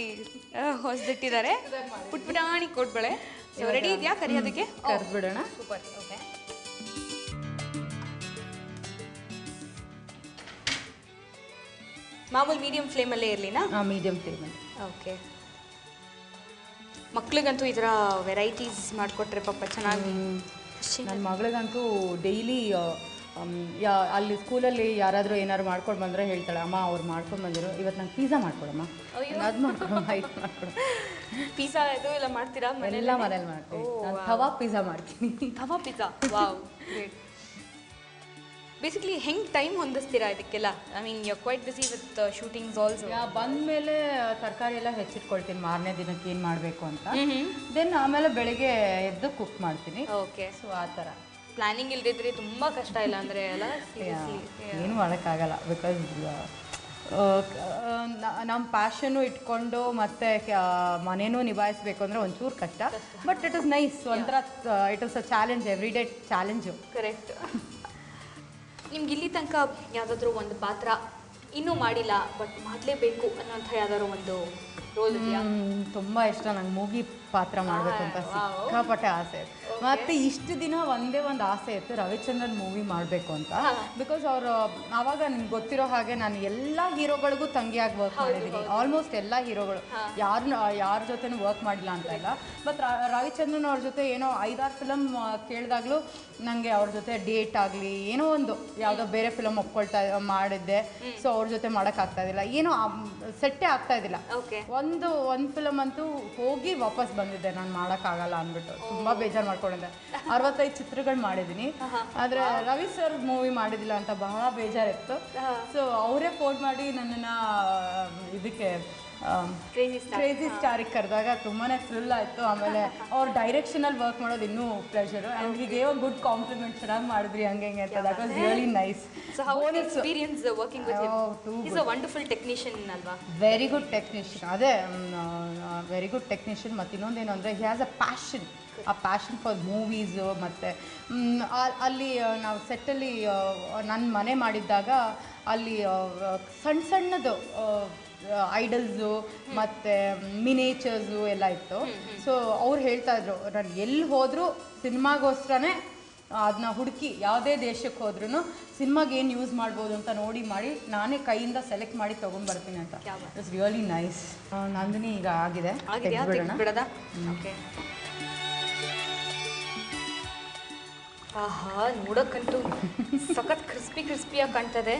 ಹೊಸದಿಟ್ಟಿದ್ದಾರೆ, ಪುಟ್ಪುಟಾಣಿ ಕೋಡ್ಬಳೆ. ಸೊ ರೆಡಿ ಇದೆಯಾ ಕರಿಯೋದಕ್ಕೆ? ಕರೆದ್ಬಿಡೋಣ. ಸೂಪರ್. ಓಕೆ, ಮಾಮೂಲಿ ಮೀಡಿಯಂ ಫ್ಲೇಮಲ್ಲೇ ಇರಲಿನಾ? ಮೀಡಿಯಂ ಫ್ಲೇಮಲ್ಲಿ. ಓಕೆ. ಮಕ್ಳಿಗಂತೂ ಈ ಥರ ವೆರೈಟೀಸ್ ಮಾಡಿಕೊಟ್ರೆ ಪಾಪ ಚೆನ್ನಾಗಿ. ನನ್ನ ಮಗಳಿಗಂತೂ ಡೈಲಿ ಅಲ್ಲಿ ಸ್ಕೂಲಲ್ಲಿ ಯಾರಾದರೂ ಏನಾದ್ರು ಮಾಡ್ಕೊಂಡು ಬಂದರೆ ಹೇಳ್ತಾಳೆ, ಅಮ್ಮ ಅವ್ರು ಮಾಡ್ಕೊಂಡು ಬಂದಿರು, ಇವತ್ತು ನಂಗೆ ಪಿಜ್ಜಾ ಮಾಡ್ಕೊಡಮ್ಮ, ಅದು ಮಾಡ್ಕೊಡಮ್ಮ, ಇದು ಮಾಡ್ಕೊಡಮ್ಮ. ಪಿಜ್ಜಾ ಇದು ಎಲ್ಲ ಮಾಡ್ತೀರಾ? ಎಲ್ಲ ಮನೇಲಿ ಮಾಡ್ತೀನಿ. ನಾನು ತವಾ ಪಿಜ್ಜಾ ಮಾಡ್ತೀನಿ. Tawa pizza, wow, great. Basically ಹೆಂಗೆ ಟೈಮ್ ಹೊಂದಿಸ್ತೀರಾ ಇದಕ್ಕೆಲ್ಲ? I mean you are quite busy with shootings also. ಬಂದಮೇಲೆ ತರಕಾರಿ ಎಲ್ಲ ಹೆಚ್ಚಿಟ್ಕೊಳ್ತೀನಿ ಮಾರನೇ ದಿನಕ್ಕೆ ಏನು ಮಾಡಬೇಕು ಅಂತ. ದೆನ್ ಆಮೇಲೆ ಬೆಳಗ್ಗೆ ಎದ್ದು ಕುಕ್ ಮಾಡ್ತೀನಿ. ಓಕೆ. ಸೊ ಆ ಥರ ಪ್ಲಾನಿಂಗ್ ಇಲ್ದಿದ್ರೆ ತುಂಬ ಕಷ್ಟ ಇಲ್ಲ ಅಂದರೆ ಅಲ್ಲ? ಏನು ಮಾಡೋಕ್ಕಾಗಲ್ಲ. ಬಿಕಾಸ್ ನಮ್ಮ ಪ್ಯಾಷನ್ನು ಇಟ್ಕೊಂಡು ಮತ್ತೆ ಮನೇನೂ ನಿಭಾಯಿಸ್ಬೇಕು ಅಂದರೆ ಒಂಚೂರು ಕಷ್ಟ. ಬಟ್ ಇಟ್ ಇಸ್ ನೈಸ್, ಒಂಥರ it is a challenge, every day challenge. Correct. ನಿಮ್ಗೆ ಇಲ್ಲಿ ತನಕ ಯಾವುದಾದ್ರೂ ಒಂದು ಪಾತ್ರ ಇನ್ನೂ ಮಾಡಿಲ್ಲ ಬಟ್ ಮಾಡಲೇಬೇಕು ಅನ್ನೋಂಥ ಯಾವ್ದಾದ್ರು ಒಂದು ರೋಲ್ ಇದೆಯಾ? ತುಂಬ ಇಷ್ಟ ನಂಗೆ ಮೂಗಿ ಪಾತ್ರ ಮಾಡಬೇಕು ಅಂತ ಸಿಕ್ಕಾಪಟ್ಟೆ ಆಸೆ ಇತ್ತು. ಮತ್ತು ಇಷ್ಟು ದಿನ ಒಂದೇ ಒಂದು ಆಸೆ ಇತ್ತು, ರವಿಚಂದ್ರನ್ ಮೂವಿ ಮಾಡಬೇಕು ಅಂತ. ಬಿಕಾಸ್ ಅವರು ಆವಾಗ ನಿಮ್ಗೆ ಗೊತ್ತಿರೋ ಹಾಗೆ ನಾನು ಎಲ್ಲ ಹೀರೋಗಳಿಗೂ ತಂಗಿಯಾಗಿ ವರ್ಕ್ ಮಾಡಿದ್ದೀನಿ. ಆಲ್ಮೋಸ್ಟ್ ಎಲ್ಲ ಹೀರೋಗಳು ಯಾರ ಜೊತೆನೂ ವರ್ಕ್ ಮಾಡಿಲ್ಲ ಅಂತ ಇಲ್ಲ. ಬಟ್ ರವಿಚಂದ್ರನ್ ಅವ್ರ ಜೊತೆ ಏನೋ 5-6 ಫಿಲಮ್ ಕೇಳಿದಾಗಲೂ ನನಗೆ ಅವ್ರ ಜೊತೆ ಡೇಟ್ ಆಗಲಿ ಏನೋ ಒಂದು ಯಾವುದೋ ಬೇರೆ ಫಿಲಮ್ ಮಾಡಿದ್ದೆ. ಸೊ ಅವ್ರ ಜೊತೆ ಮಾಡೋಕ್ಕಾಗ್ತಾ ಇದ್ದಿಲ್ಲ, ಏನೋ ಸೆಟ್ಟೇ ಆಗ್ತಾ ಇದ್ದಿಲ್ಲ. ಒಂದು ಫಿಲಮ್ ಅಂತೂ ಹೋಗಿ ವಾಪಸ್ ಬಂದಿದ್ದೆ, ನಾನು ಮಾಡೋಕ್ಕಾಗಲ್ಲ ಅಂದ್ಬಿಟ್ಟು ತುಂಬ ಬೇಜಾರು ಮಾಡ್ಕೊಂಡಿದ್ದೆ. 65 ಚಿತ್ರಗಳು ಮಾಡಿದ್ದೀನಿ, ಆದರೆ ರವಿ ಸರ್ ಮೂವಿ ಮಾಡಿದಿಲ್ಲ ಅಂತ ಬಹಳ ಬೇಜಾರಿತ್ತು. ಸೊ ಅವರೇ ಫೋನ್ ಮಾಡಿ ನನ್ನನ್ನು ಇದಕ್ಕೆ ಕ್ರೇಜಿ ಸ್ಟಾರಿಗೆ ಕರೆದಾಗ ತುಂಬಾ ಥ್ರಿಲ್ ಆಯಿತು. ಆಮೇಲೆ ಅವ್ರ ಡೈರೆಕ್ಷನಲ್ಲಿ ವರ್ಕ್ ಮಾಡೋದು ಇನ್ನೂ ಪ್ಲೆಷರು. ಆ್ಯಂಡ್ ಹೀಗೆ ಗುಡ್ ಕಾಂಪ್ಲಿಮೆಂಟ್, ಚೆನ್ನಾಗಿ ಮಾಡಿದ್ರಿ ಹಂಗೆ ಹಿಂಗೆ ಅಂತ. That was really nice. Experience working with him. Is a wonderful technician ಅಲ್ವಾ? Very good technician. ಅದೇ ವೆರಿ ಗುಡ್ ಟೆಕ್ನಿಷಿಯನ್. ಮತ್ತು ಇನ್ನೊಂದೇನು ಅಂದರೆ he has a passion for movies. ಮತ್ತು ಅಲ್ಲಿ ನಾವು ಸೆಟ್ಟಲ್ಲಿ ನನ್ನ ಮನೆ ಮಾಡಿದ್ದಾಗ ಅಲ್ಲಿ ಸಣ್ಣದು ಐಡಲ್ಸು ಮತ್ತು ಮಿನೇಚರ್ಸು ಎಲ್ಲ ಇತ್ತು. ಸೊ ಅವ್ರು ಹೇಳ್ತಾಯಿದ್ರು, ನಾನು ಎಲ್ಲಿ ಹೋದರೂ ಸಿನಿಮಾಗೋಸ್ಕರನೇ ಅದನ್ನ ಹುಡುಕಿ ಯಾವುದೇ ದೇಶಕ್ಕೆ ಹೋದ್ರೂ ಸಿನಿಮಾಗೆ ಏನು ಯೂಸ್ ಮಾಡ್ಬೋದು ಅಂತ ಮಾಡಿ ನಾನೇ ಕೈಯಿಂದ ಸೆಲೆಕ್ಟ್ ಮಾಡಿ ತೊಗೊಂಡ್ಬರ್ತೀನಿ ಅಂತ. It's really nice. ನಂದಿನಿ ಈಗ ಆಗಿದೆ, ಬಿಡೋದಾ? ಓಕೆ. ಆಹಾ, ನೋಡೋಕ್ಕಂತೂ ಸಖತ್ ಕ್ರಿಸ್ಪಿಯಾಗಿ ಕಾಣ್ತದೆ.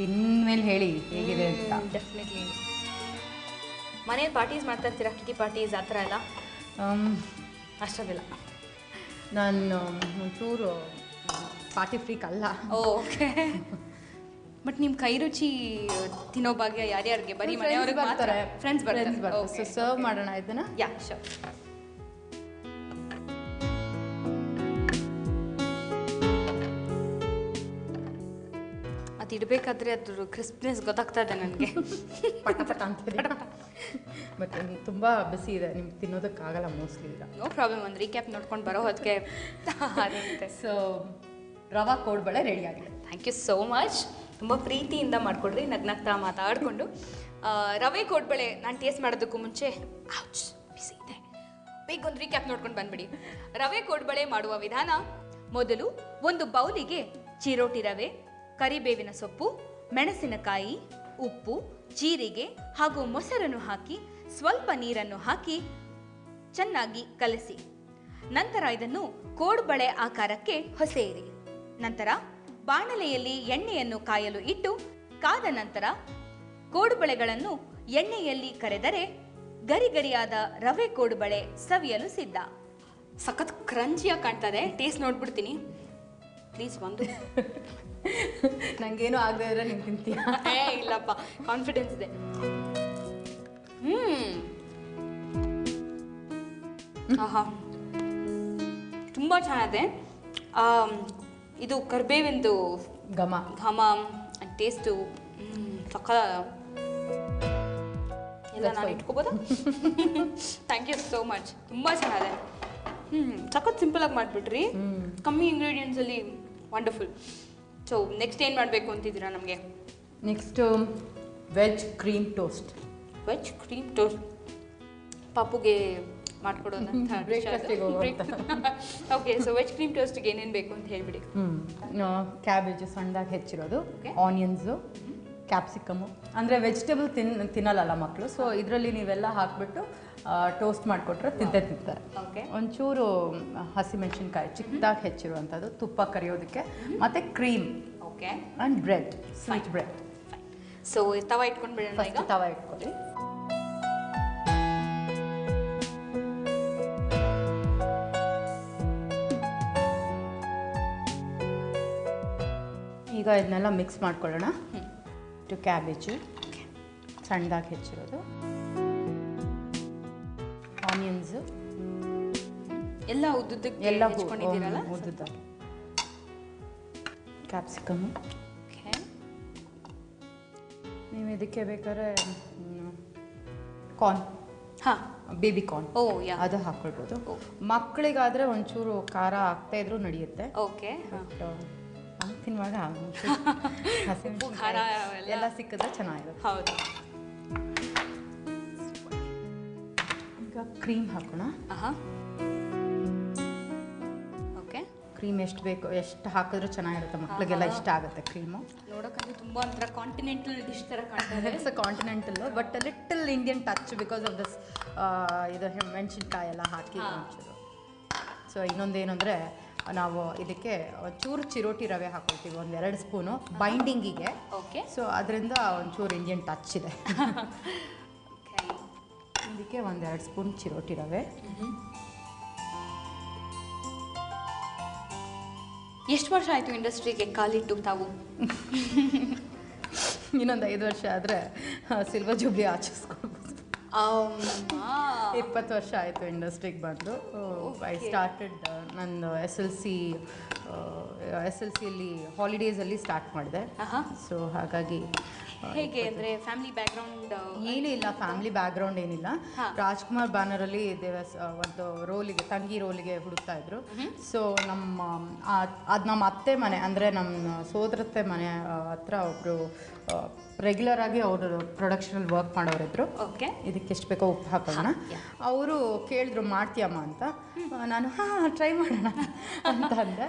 ಇನ್ಮೇಲೆ ಹೇಳಿ ಹೇಗಿದೆ ಅಂತ. ಡೆಫಿನೆಟ್ಲಿ. ಮನೇಲಿ ಪಾರ್ಟೀಸ್ ಮಾಡ್ತಾ ಇರ್ತೀರಾ, ಕಿಟಿ ಪಾರ್ಟೀಸ್ ಆ ಥರ ಎಲ್ಲ? ಅಷ್ಟೊಂದಿಲ್ಲ. ನಾನು ಒಂಚೂರು ಪಾರ್ಟಿ ಫ್ರೀಕ್ ಅಲ್ಲ. ಓಕೆ. ಬಟ್ ನಿಮ್ಮ ಕೈ ರುಚಿ ತಿನ್ನೋ ಭಾಗ್ಯ ಯಾರ್ಯಾರಿಗೆ? ಬರೀ ಮನೆಯವ್ರಿಗೆ ಬರ್ತಾರೆ, ಫ್ರೆಂಡ್ಸ್ ಬರ್ತಾರೆ. ಸೊ ಸರ್ವ್ ಮಾಡೋಣ ಇದನ್ನ? ಯಾ, ಶೋರ್. ಅತಿ ಇಡಬೇಕಾದ್ರೆ ಅದ್ರ ಕ್ರಿಸ್ಪ್ನೆಸ್ ಗೊತ್ತಾಗ್ತಾ ಇದೆ ನನಗೆ. ಪಟ ಪಟ ಅಂತಿದೆ. ಬಟ್ ತುಂಬ ಬಿಸಿ ಇದೆ, ನಿಮ್ಗೆ ತಿನ್ನೋದಕ್ಕಾಗಲ್ಲ ಮೋಸ್ಟ್ಲಿ ಈಗ. ನೋ ಪ್ರಾಬ್ಲಮ್, ಒಂದು ರೀಕ್ಯಾಪ್ ನೋಡ್ಕೊಂಡು ಬರೋ ಹೊತ್ತಿಗೆ ಅದಂತೆ. ಸೊ ರವಾ ಕೋಡ್ಬಳೆ ರೆಡಿ ಆಗಿದೆ. Thank you so much. ತುಂಬ ಪ್ರೀತಿಯಿಂದ ಮಾಡಿಕೊಡ್ರಿ, ನಗ್ನಗ್ತಾ ಮಾತಾಡಿಕೊಂಡು. ರವೆ ಕೋಡ್ಬಳೆ ನಾನು ಟೇಸ್ಟ್ ಮಾಡೋದಕ್ಕೂ ಮುಂಚೆ ಬಿಸಿ ಇದೆ, ಬೇಗ ಒಂದು ರೀಕ್ಯಾಪ್ ನೋಡ್ಕೊಂಡು ಬಂದ್ಬಿಡಿ. ರವೆ ಕೋಡ್ಬಳೆ ಮಾಡುವ ವಿಧಾನ: ಮೊದಲು ಒಂದು ಬೌಲಿಗೆ ಚಿರೋಟಿ ರವೆ, ಕರಿಬೇವಿನ ಸೊಪ್ಪು, ಮೆಣಸಿನಕಾಯಿ, ಉಪ್ಪು, ಜೀರಿಗೆ ಹಾಗೂ ಮೊಸರನ್ನು ಹಾಕಿ ಸ್ವಲ್ಪ ನೀರನ್ನು ಹಾಕಿ ಚೆನ್ನಾಗಿ ಕಲಸಿ ನಂತರ ಇದನ್ನು ಕೋಡ್ಬಳೆ ಆಕಾರಕ್ಕೆ ಹೊಸೆಯಿರಿ. ನಂತರ ಬಾಣಲೆಯಲ್ಲಿ ಎಣ್ಣೆಯನ್ನು ಕಾಯಲು ಇಟ್ಟು ಕಾದ ನಂತರ ಕೋಡುಬಳೆಗಳನ್ನು ಎಣ್ಣೆಯಲ್ಲಿ ಕರೆದರೆ ಗರಿಗರಿಯಾದ ರವೆ ಕೋಡುಬಳೆ ಸವಿಯಲು ಸಿದ್ಧ. ಸಖತ್ ಕ್ರಂಚಿಯಾಗಿ ಕಾಣ್ತದೆ, ಟೇಸ್ಟ್ ನೋಡ್ಬಿಡ್ತೀನಿ ಪ್ಲೀಸ್. ಒಂದು ನಂಗೇನು ಆಗದೆ ಇದ್ರೆ ನೀನು ತಿಂತೀಯ? ಇಲ್ಲಪ್ಪ, ಕಾನ್ಫಿಡೆನ್ಸ್ ಇದೆ. ಆಹಾ, ತುಂಬ ಚೆನ್ನಾಗಿದೆ. ಇದು ಕರ್ಬೇವಿಂದು ಘಮ ಘಮ ಟೇಸ್ಟು ಸಖ ಎಲ್ಲ ನಾನು ಇಟ್ಕೋಬೋದಾ? ಥ್ಯಾಂಕ್ ಯು ಸೋ ಮಚ್, ತುಂಬ ಚೆನ್ನಾಗಿದೆ. ಸಖತ್ ಸಿಂಪಲಾಗಿ ಮಾಡಿಬಿಟ್ರಿ, ಕಮ್ಮಿ ಇಂಗ್ರೀಡಿಯೆಂಟ್ಸಲ್ಲಿ ವಂಡರ್ಫುಲ್. ಸೊ ನೆಕ್ಸ್ಟ್ ಏನು ಮಾಡಬೇಕು ಅಂತಿದ್ದೀರಾ ನಮಗೆ? Next veg cream toast. Veg cream toast ಪಾಪುಗೆ ಮಾಡ್ಕೊಡೋದಂತ. ಓಕೆ, ಸೊ ವೆಜ್ ಕ್ರೀಮ್ ಟೋಸ್ಟ್ಗೆ ಏನೇನು ಬೇಕು ಅಂತ ಹೇಳಿಬಿಡಿ. ಕ್ಯಾಬೇಜು ಸಣ್ಣದಾಗಿ ಹೆಚ್ಚಿರೋದು, ಆನಿಯನ್ಸು, ಕ್ಯಾಪ್ಸಿಕಮು. ಅಂದರೆ ವೆಜಿಟೇಬಲ್ ತಿನ್ನಲ್ಲ ಮಕ್ಕಳು, ಸೊ ಇದರಲ್ಲಿ ನೀವೆಲ್ಲ ಹಾಕಿಬಿಟ್ಟು ಟೋಸ್ಟ್ ಮಾಡಿಕೊಟ್ರೆ ತಿಂತಾರೆ. ಒಂಚೂರು ಹಸಿಮೆಣಸಿನ್ಕಾಯಿ ಚಿಕ್ಕದಾಗಿ ಹೆಚ್ಚಿರುವಂಥದ್ದು, ತುಪ್ಪ ಕರಿಯೋದಕ್ಕೆ, ಮತ್ತು cream, okay, and bread, sweet bread. So ತವ ಇಟ್ಕೊಂಡು ಬಿಡೋಣ. ಫಸ್ಟ್ ತವ ಇಟ್ಕೊಳ್ಳಿ. ಈಗ ಇದನ್ನೆಲ್ಲ ಮಿಕ್ಸ್ ಮಾಡ್ಕೊಳ್ಳೋಣ. ಕ್ಯಾಬೇಜು ಸಣ್ಣದಾಗಿ ಹೆಚ್ಚಿರೋದು, ಆನಿಯನ್ಸು ಎಲ್ಲ ಉದ್ದುದ್ದಕ್ಕೆ ಎಲ್ಲ ಹೆಚ್ಕೊಂಡಿದ್ದೀರಲ್ಲ, ಉದ್ದುದ್ದಾಗಿ, ಕ್ಯಾಪ್ಸಿಕಮ್ಮು. ನೀವು ಇದಕ್ಕೆ ಬೇಕಾದ್ರೆ ಕಾರ್ನ್, ಹಾಂ, ಬೇಬಿ ಕಾರ್ನ್, ಓ ಯಾ, ಅದು ಹಾಕ್ಕೊಳ್ಬೋದು. ಮಕ್ಕಳಿಗಾದರೆ ಒಂಚೂರು ಖಾರ ಆಗ್ತಾ ಇದ್ರೂ ನಡೆಯುತ್ತೆ. ಓಕೆ, ತಿನ್ನುವಾಗ ಉಪ್ಪು ಖಾರ ಎಲ್ಲ ಸಿಕ್ಕಿದ್ರೆ ಚೆನ್ನಾಗಿರುತ್ತೆ. ಹೌದು. ಈಗ ಕ್ರೀಮ್ ಹಾಕೋಣ. ಓಕೆ, ಕ್ರೀಮ್ ಎಷ್ಟು ಬೇಕು ಎಷ್ಟು ಹಾಕಿದ್ರೂ ಚೆನ್ನಾಗಿರುತ್ತೆ, ಮಕ್ಕಳಿಗೆಲ್ಲ ಇಷ್ಟ ಆಗುತ್ತೆ ಕ್ರೀಮು. ನೋಡೋಕ್ಕಂದ್ರೆ ತುಂಬ ಒಂಥರ ಕಾಂಟಿನೆಂಟಲ್ ಡಿಶ್ ಥರ ಕಾಣ್ತದೆ. It's a continental but little Indian touch because of this ಇದು ಮೆಣಸಿನ್ಕಾಯಿ ಎಲ್ಲ ಹಾಕಿ ಒಂಚೂರು. ಸೊ ಇನ್ನೊಂದೇನು ಅಂದರೆ ನಾವು ಇದಕ್ಕೆ ಒಂಚೂರು ಚಿರೋಟಿ ರವೆ ಹಾಕೊಳ್ತೀವಿ, 1-2 ಸ್ಪೂನು ಬೈಂಡಿಂಗಿಗೆ. ಓಕೆ, ಸೊ ಅದರಿಂದ ಒಂಚೂರು ಇಂಡಿಯನ್ ಟಚ್ ಇದೆ. ಇದಕ್ಕೆ 1-2 ಸ್ಪೂನ್ ಚಿರೋಟಿ ರವೆ. ಎಷ್ಟು ವರ್ಷ ಆಯಿತು ಇಂಡಸ್ಟ್ರಿಗೆ ಕಾಲಿಟ್ಟು ತಾವು? ಇನ್ನೊಂದು 5 ವರ್ಷ ಆದರೆ ಸಿಲ್ವರ್ ಜೂಬ್ಲಿ ಆಚರಿಸ್ಕೊಳ್ಬೋದು. 20 ವರ್ಷ ಆಯಿತು ಇಂಡಸ್ಟ್ರಿಗೆ ಬಂದು. ಐ ಸ್ಟಾರ್ಟೆಡ್ ನನ್ನ SLCಯಲ್ಲಿ ಹಾಲಿಡೇಸಲ್ಲಿ ಸ್ಟಾರ್ಟ್ ಮಾಡಿದೆ. ಸೊ ಹಾಗಾಗಿ ಹೇಗೆ ಅಂದರೆ ಫ್ಯಾಮಿಲಿ ಬ್ಯಾಕ್ಗ್ರೌಂಡ್ ಏನೂ ಇಲ್ಲ, ಫ್ಯಾಮಿಲಿ ಬ್ಯಾಕ್ಗ್ರೌಂಡ್ ಏನಿಲ್ಲ. ರಾಜ್ಕುಮಾರ್ ಬ್ಯಾನರಲ್ಲಿ ಒಂದು ರೋಲಿಗೆ, ತಂಗಿ ರೋಲಿಗೆ ಹುಡುಕ್ತಾ ಇದ್ರು. ಸೊ ಅದು ನಮ್ಮ ಅತ್ತೆ ಮನೆ, ಅಂದರೆ ನಮ್ಮ ಸೋದರತ್ತೆ ಮನೆ ಹತ್ರ ಒಬ್ಬರು ರೆಗ್ಯುಲರ್ ಆಗಿ ಅವರು ಪ್ರೊಡಕ್ಷನಲ್ಲಿ ವರ್ಕ್ ಮಾಡೋರಿದ್ರು. ಓಕೆ, ಇದಕ್ಕೆ ಎಷ್ಟು ಬೇಕೋ ಉಪ್ಪು ಹಾಕೋಣ. ಅವರು ಕೇಳಿದ್ರು ಮಾಡ್ತೀಯಮ್ಮ ಅಂತ. ನಾನು ಟ್ರೈ ಮಾಡೋಣ ಅಂತ ಅಂದೆ.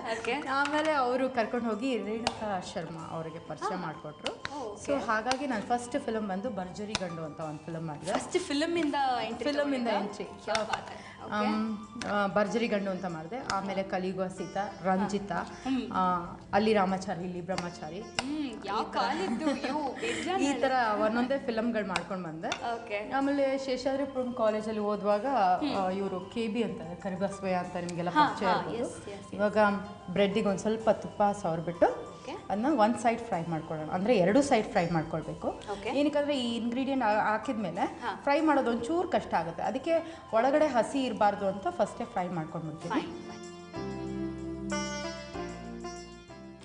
ಆಮೇಲೆ ಅವರು ಕರ್ಕೊಂಡು ಹೋಗಿ ರೇಣುಕಾ ಶರ್ಮಾ ಅವರಿಗೆ ಪರಿಚಯ ಮಾಡಿಕೊಟ್ರು. ಸೊ ಹಾಗಾಗಿ ನಾನು ಫಸ್ಟ್ ಫಿಲಮ್ ಬಂದು ಭರ್ಜರಿ ಗಂಡು ಅಂತ ಒಂದು ಫಿಲಮ್ ಮಾಡಿದೆ. ಫಸ್ಟ್ ಫಿಲಮಿಂದ ಎಂಟ್ರಿ, ಭರ್ಜರಿ ಗಂಡು ಅಂತ ಮಾಡಿದೆ. ಆಮೇಲೆ ಕಲಿಯುಗ ಸೀತಾ, ರಂಜಿತಾ, ಅಲ್ಲಿ ರಾಮಾಚಾರಿ ಇಲ್ಲಿ ಬ್ರಹ್ಮಚಾರಿ, ಈ ಥರ ಒಂದೊಂದೇ ಫಿಲಮ್ಗಳು ಮಾಡ್ಕೊಂಡು ಬಂದೆ. ಆಮೇಲೆ ಶೇಷಾದ್ರಿಪುರಂ ಕಾಲೇಜಲ್ಲಿ ಓದುವಾಗ ಇವರು KB ಅಂತ ಕರಿಬಸವಯ್ಯ ಅಂತ ನಿಮಗೆಲ್ಲ ಪರಿಚಯ ಇರ್ಬೋದು. ಇವಾಗ ಬ್ರೆಡ್ಡಿಗೆ ಒಂದು ಸ್ವಲ್ಪ ತುಪ್ಪ ಸವರ್ಬಿಟ್ಟು ಅದನ್ನ ಒಂದು ಸೈಡ್ ಫ್ರೈ ಮಾಡ್ಕೊಳ್ಳೋಣ, ಅಂದರೆ 2 ಸೈಡ್ ಫ್ರೈ ಮಾಡ್ಕೊಳ್ಬೇಕು. ಏನಕ್ಕಂದರೆ ಈ ಇಂಗ್ರೀಡಿಯೆಂಟ್ ಹಾಕಿದ್ಮೇಲೆ ಫ್ರೈ ಮಾಡೋದು ಒಂಚೂರು ಕಷ್ಟ ಆಗುತ್ತೆ, ಅದಕ್ಕೆ ಒಳಗಡೆ ಹಸಿ ಇರಬಾರ್ದು ಅಂತ ಫಸ್ಟೇ ಫ್ರೈ ಮಾಡ್ಕೊಂಡ್ಬಿಡ್ತೀನಿ.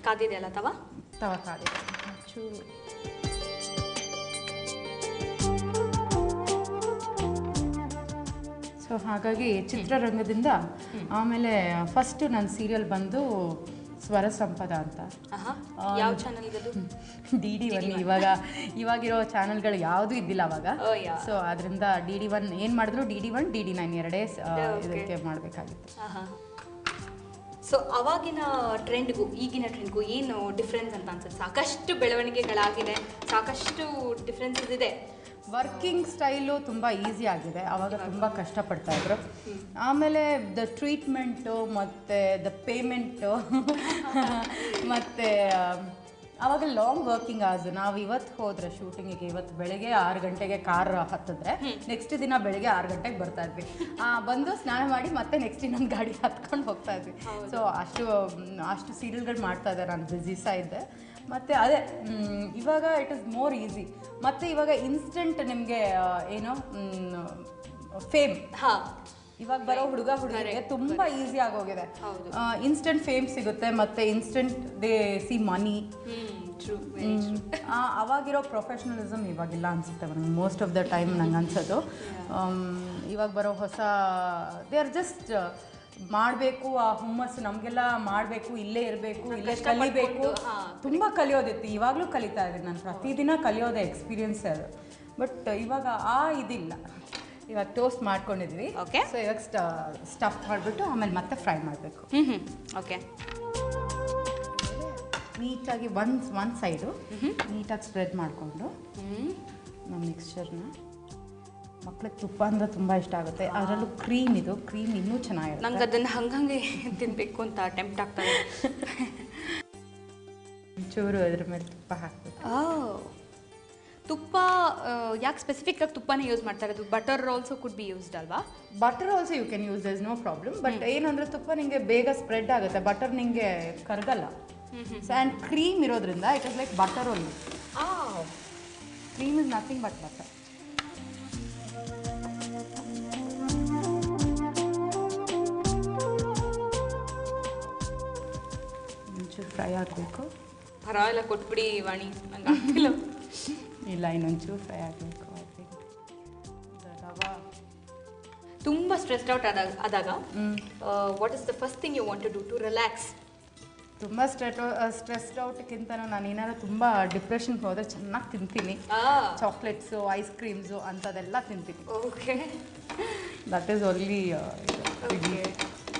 ಕಾದಿದೆಯಲ್ಲ ತವ ಕಾದಿದೆ. ಚೂರು. ಸೊ ಹಾಗಾಗಿ ಚಿತ್ರರಂಗದಿಂದ ಆಮೇಲೆ ಫಸ್ಟ್ ನನ್ನ ಸೀರಿಯಲ್ ಬಂದು ಸ್ವರ ಸಂಪದ ಅಂತ. ಯಾವ ಚಾನಲ್ ಇದು? DD1. ಇವಾಗಿರೋ ಚಾನಲ್ಗಳು ಯಾವುದೂ ಇದ್ದಿಲ್ಲ ಅವಾಗ. ಸೊ ಅದರಿಂದ DD1 ಏನು ಮಾಡಿದ್ರು DD1 DD9 ಎರಡೇ ಇದಕ್ಕೆ ಮಾಡಬೇಕಾಗಿತ್ತು. ಸೊ ಅವಾಗಿನ ಟ್ರೆಂಡ್ಗೂ ಈಗಿನ ಟ್ರೆಂಡ್ಗೂ ಏನು ಡಿಫ್ರೆನ್ಸ್ ಅಂತ ಅನ್ಸುತ್ತೆ? ಸಾಕಷ್ಟು ಬೆಳವಣಿಗೆಗಳಾಗಿದೆ, ಸಾಕಷ್ಟು ಡಿಫ್ರೆನ್ಸಸ್ ಇದೆ. ವರ್ಕಿಂಗ್ ಸ್ಟೈಲು ತುಂಬ ಈಸಿ ಆಗಿದೆ, ಆವಾಗ ತುಂಬ ಕಷ್ಟಪಡ್ತಾಯಿದ್ರು. ಆಮೇಲೆ ದ ಟ್ರೀಟ್ಮೆಂಟು ಮತ್ತು ದ ಪೇಮೆಂಟು ಮತ್ತು ಆವಾಗ ಲಾಂಗ್ ವರ್ಕಿಂಗ್ ಅವರ್ಸ್. ನಾವು ಇವತ್ತು ಹೋದರೆ ಶೂಟಿಂಗಿಗೆ, ಇವತ್ತು ಬೆಳಗ್ಗೆ 6 ಗಂಟೆಗೆ ಕಾರ್ ಹತ್ತಿದ್ರೆ ನೆಕ್ಸ್ಟ್ ದಿನ ಬೆಳಗ್ಗೆ 6 ಗಂಟೆಗೆ ಬರ್ತಾ ಇದ್ವಿ. ಬಂದು ಸ್ನಾನ ಮಾಡಿ ಮತ್ತೆ ನೆಕ್ಸ್ಟ್ ಇನ್ನೊಂದು ಗಾಡಿ ಹತ್ಕೊಂಡು ಹೋಗ್ತಾ ಇದ್ವಿ. ಸೊ ಅಷ್ಟು ಸೀರಿಯಲ್ಗಳು ಮಾಡ್ತಾ ಇದ್ದೆ, ನಾನು ಬ್ಯುಸಿ ಸಹ ಇದ್ದೆ. ಮತ್ತು ಅದೇ ಇವಾಗ ಇಟ್ ಇಸ್ ಮೋರ್ ಈಸಿ. ಮತ್ತು ಇವಾಗ ಇನ್ಸ್ಟೆಂಟ್ ನಿಮಗೆ ಏನೋ ಫೇಮ್ ಇವಾಗ ಬರೋ ಹುಡುಗರಿಗೆ ತುಂಬ ಈಸಿ ಆಗೋಗಿದೆ. ಇನ್ಸ್ಟೆಂಟ್ ಫೇಮ್ ಸಿಗುತ್ತೆ ಮತ್ತು ಇನ್ಸ್ಟೆಂಟ್ ದೇ ಸಿ ಮನಿ. ಅವಾಗಿರೋ ಪ್ರೊಫೆಷ್ನಲಿಸಮ್ ಇವಾಗಿಲ್ಲ ಅನಿಸುತ್ತೆ ನನಗೆ ಮೋಸ್ಟ್ ಆಫ್ ದ ಟೈಮ್. ನಂಗೆ ಅನ್ಸೋದು ಇವಾಗ ಬರೋ ಹೊಸ ದೇ ಆರ್ ಜಸ್ಟ್ ಮಾಡಬೇಕು, ಆ ಹುಮ್ಮಸ್ಸು ನಮಗೆಲ್ಲ ಮಾಡಬೇಕು, ಇಲ್ಲೇ ಇರಬೇಕು, ಇಲ್ಲೇ ಕಲಿಬೇಕು. ತುಂಬ ಕಲಿಯೋದಿತ್ತು, ಇವಾಗಲೂ ಕಲಿತಾ ಇದ್ದೀನಿ ನಾನು. ಪ್ರತಿದಿನ ಕಲಿಯೋದೇ ಎಕ್ಸ್ಪೀರಿಯನ್ಸ್ ಅದು. ಬಟ್ ಇವಾಗ ಇದಿಲ್ಲ. ಇವಾಗ ಟೋಸ್ಟ್ ಮಾಡ್ಕೊಂಡಿದ್ವಿ. ಓಕೆ. ಸೊ ಇವಾಗ ಸ್ಟಫ್ ಮಾಡಿಬಿಟ್ಟು ಆಮೇಲೆ ಮತ್ತೆ ಫ್ರೈ ಮಾಡಬೇಕು. ಓಕೆ. ನೀಟಾಗಿ ಒಂದು ಸೈಡು ನೀಟಾಗಿ ಸ್ಪ್ರೆಡ್ ಮಾಡಿಕೊಂಡು ನಮ್ಮ ಮಿಕ್ಸ್ಚರ್ನ. ಮಕ್ಳಿಗೆ ತುಪ್ಪ ಅಂದರೆ ತುಂಬ ಇಷ್ಟ ಆಗುತ್ತೆ, ಅದರಲ್ಲೂ ಕ್ರೀಮ್ ಇನ್ನೂ ಚೆನ್ನಾಗಿರುತ್ತೆ. ನಂಗೆ ಅದನ್ನು ಹಂಗಂಗೆ ತಿನ್ನಬೇಕು ಅಂತ ಟೆಂಪ್ಟ್ ಆಗ್ತದೆ. ಚೂರು ಅದ್ರ ಮೇಲೆ ತುಪ್ಪ ಹಾಕ್ಬೇಕು. ತುಪ್ಪ ಯಾಕೆ ಸ್ಪೆಸಿಫಿಕ್ ಆಗಿ ತುಪ್ಪನೇ ಯೂಸ್ ಮಾಡ್ತಾರೆ? ಅದು butter also could be used ಅಲ್ವಾ? Butter also you can use, there is no problem. But ಏನಂದರೆ ತುಪ್ಪ ನಿಮಗೆ ಬೇಗ ಸ್ಪ್ರೆಡ್ ಆಗುತ್ತೆ, ಬಟರ್ ನಿಮಗೆ ಕರಗಲ್ಲ. ಆ್ಯಂಡ್ ಕ್ರೀಮ್ ಇರೋದ್ರಿಂದ it is like butter only. Cream is nothing but butter. ಒಂಚೂರು ಫ್ರೈ ಆಗಬೇಕು. ಪರವಾಗಿಲ್ಲ, ಕೊಟ್ಬಿಡಿ ವಾಣಿ, ನಂಗೆ ಆಗ್ತಿಲ್ಲ. ಇಲ್ಲ, ಇನ್ನೊಂಚೂರು ಫ್ರೈ ಆಗಬೇಕು. ರವಾ ತುಂಬ ಸ್ಟ್ರೆಸ್ಡ್ ಔಟ್ ಆದಾಗ what is the first thing you want to do to relax? ತುಂಬ ಸ್ಟ್ರೆಸ್ಡ್ ಔಟ್ಗಿಂತ ನಾನು ಏನಾದ್ರು ತುಂಬ ಡಿಪ್ರೆಷನ್ಗೆ ಹೋದರೆ ಚೆನ್ನಾಗಿ ತಿಂತೀನಿ. ಚಾಕ್ಲೇಟ್ಸು, ಐಸ್ ಕ್ರೀಮ್ಸು ಅಂಥದ್ದೆಲ್ಲ ತಿಂತೀನಿ. ಓಕೆ. ದಟ್ ಈಸ್ ಓನ್ಲಿ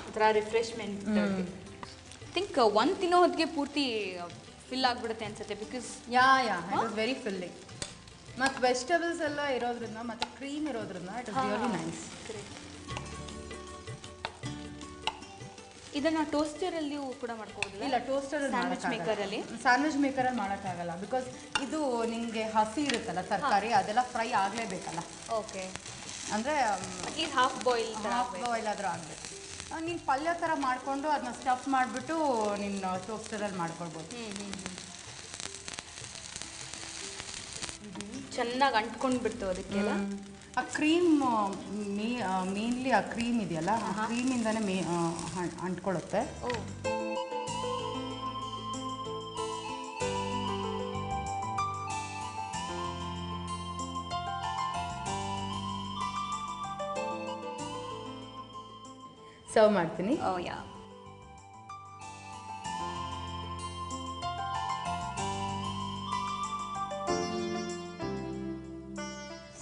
ಒಂಥರ ರಿಫ್ರೆಶ್ಮೆಂಟ್. ಥಿಂಕ್ ಒಂದು ತಿನ್ನೋ ಹೊತ್ತಿಗೆ ಪೂರ್ತಿ ಫಿಲ್ ಆಗಿಬಿಡುತ್ತೆ ಅನ್ಸುತ್ತೆ. Because it is very filling. ಮತ್ತು ವೆಜಿಟೇಬಲ್ಸ್ ಎಲ್ಲ ಇರೋದ್ರಿಂದ ಮತ್ತು ಕ್ರೀಮ್ ಇರೋದ್ರಿಂದ ಇಟ್ ಇಸ್ ರಿಯಲಿ ನೈಸ್. ಇದನ್ನು ಟೋಸ್ಟರಲ್ಲಿ ಕೂಡ ಮಾಡ್ಕೋಬೋದಿಲ್ಲ? ಇಲ್ಲ, ಟೋಸ್ಟರಲ್ಲಿ ಸ್ಯಾಂಡ್ವಿಚ್ ಮೇಕರಲ್ಲಿ ಮಾಡೋಕ್ಕಾಗಲ್ಲ. ಬಿಕಾಸ್ ಇದು ನಿಮಗೆ ಹಸಿ ಇರುತ್ತಲ್ಲ ತರಕಾರಿ, ಅದೆಲ್ಲ ಫ್ರೈ ಆಗಲೇಬೇಕಲ್ಲ. ಓಕೆ. ಅಂದರೆ ಇದು ಹಾಫ್ ಬಾಯ್ಲ್ ಆದರೂ ಆಗಬೇಕು. ನೀನು ಪಲ್ಯ ಥರ ಮಾಡಿಕೊಂಡು ಅದನ್ನ ಸ್ಟಫ್ ಮಾಡಿಬಿಟ್ಟು ನೀನು ಟೋಸ್ಟರಲ್ಲಿ ಮಾಡ್ಕೊಳ್ಬೋದು. ಚೆನ್ನಾಗಿ ಅಂಟ್ಕೊಂಡು ಬಿಡ್ತು ಅದಕ್ಕೆಲ್ಲ. ಆ ಕ್ರೀಮ್ ಮೇನ್ಲಿ ಆ ಕ್ರೀಮ್ ಇದೆಯಲ್ಲ, ಆ ಕ್ರೀಮಿಂದನೇ ಅಂಟ್ಕೊಳ್ಳುತ್ತೆ. ಸರ್ವ್ ಮಾಡ್ತೀನಿ.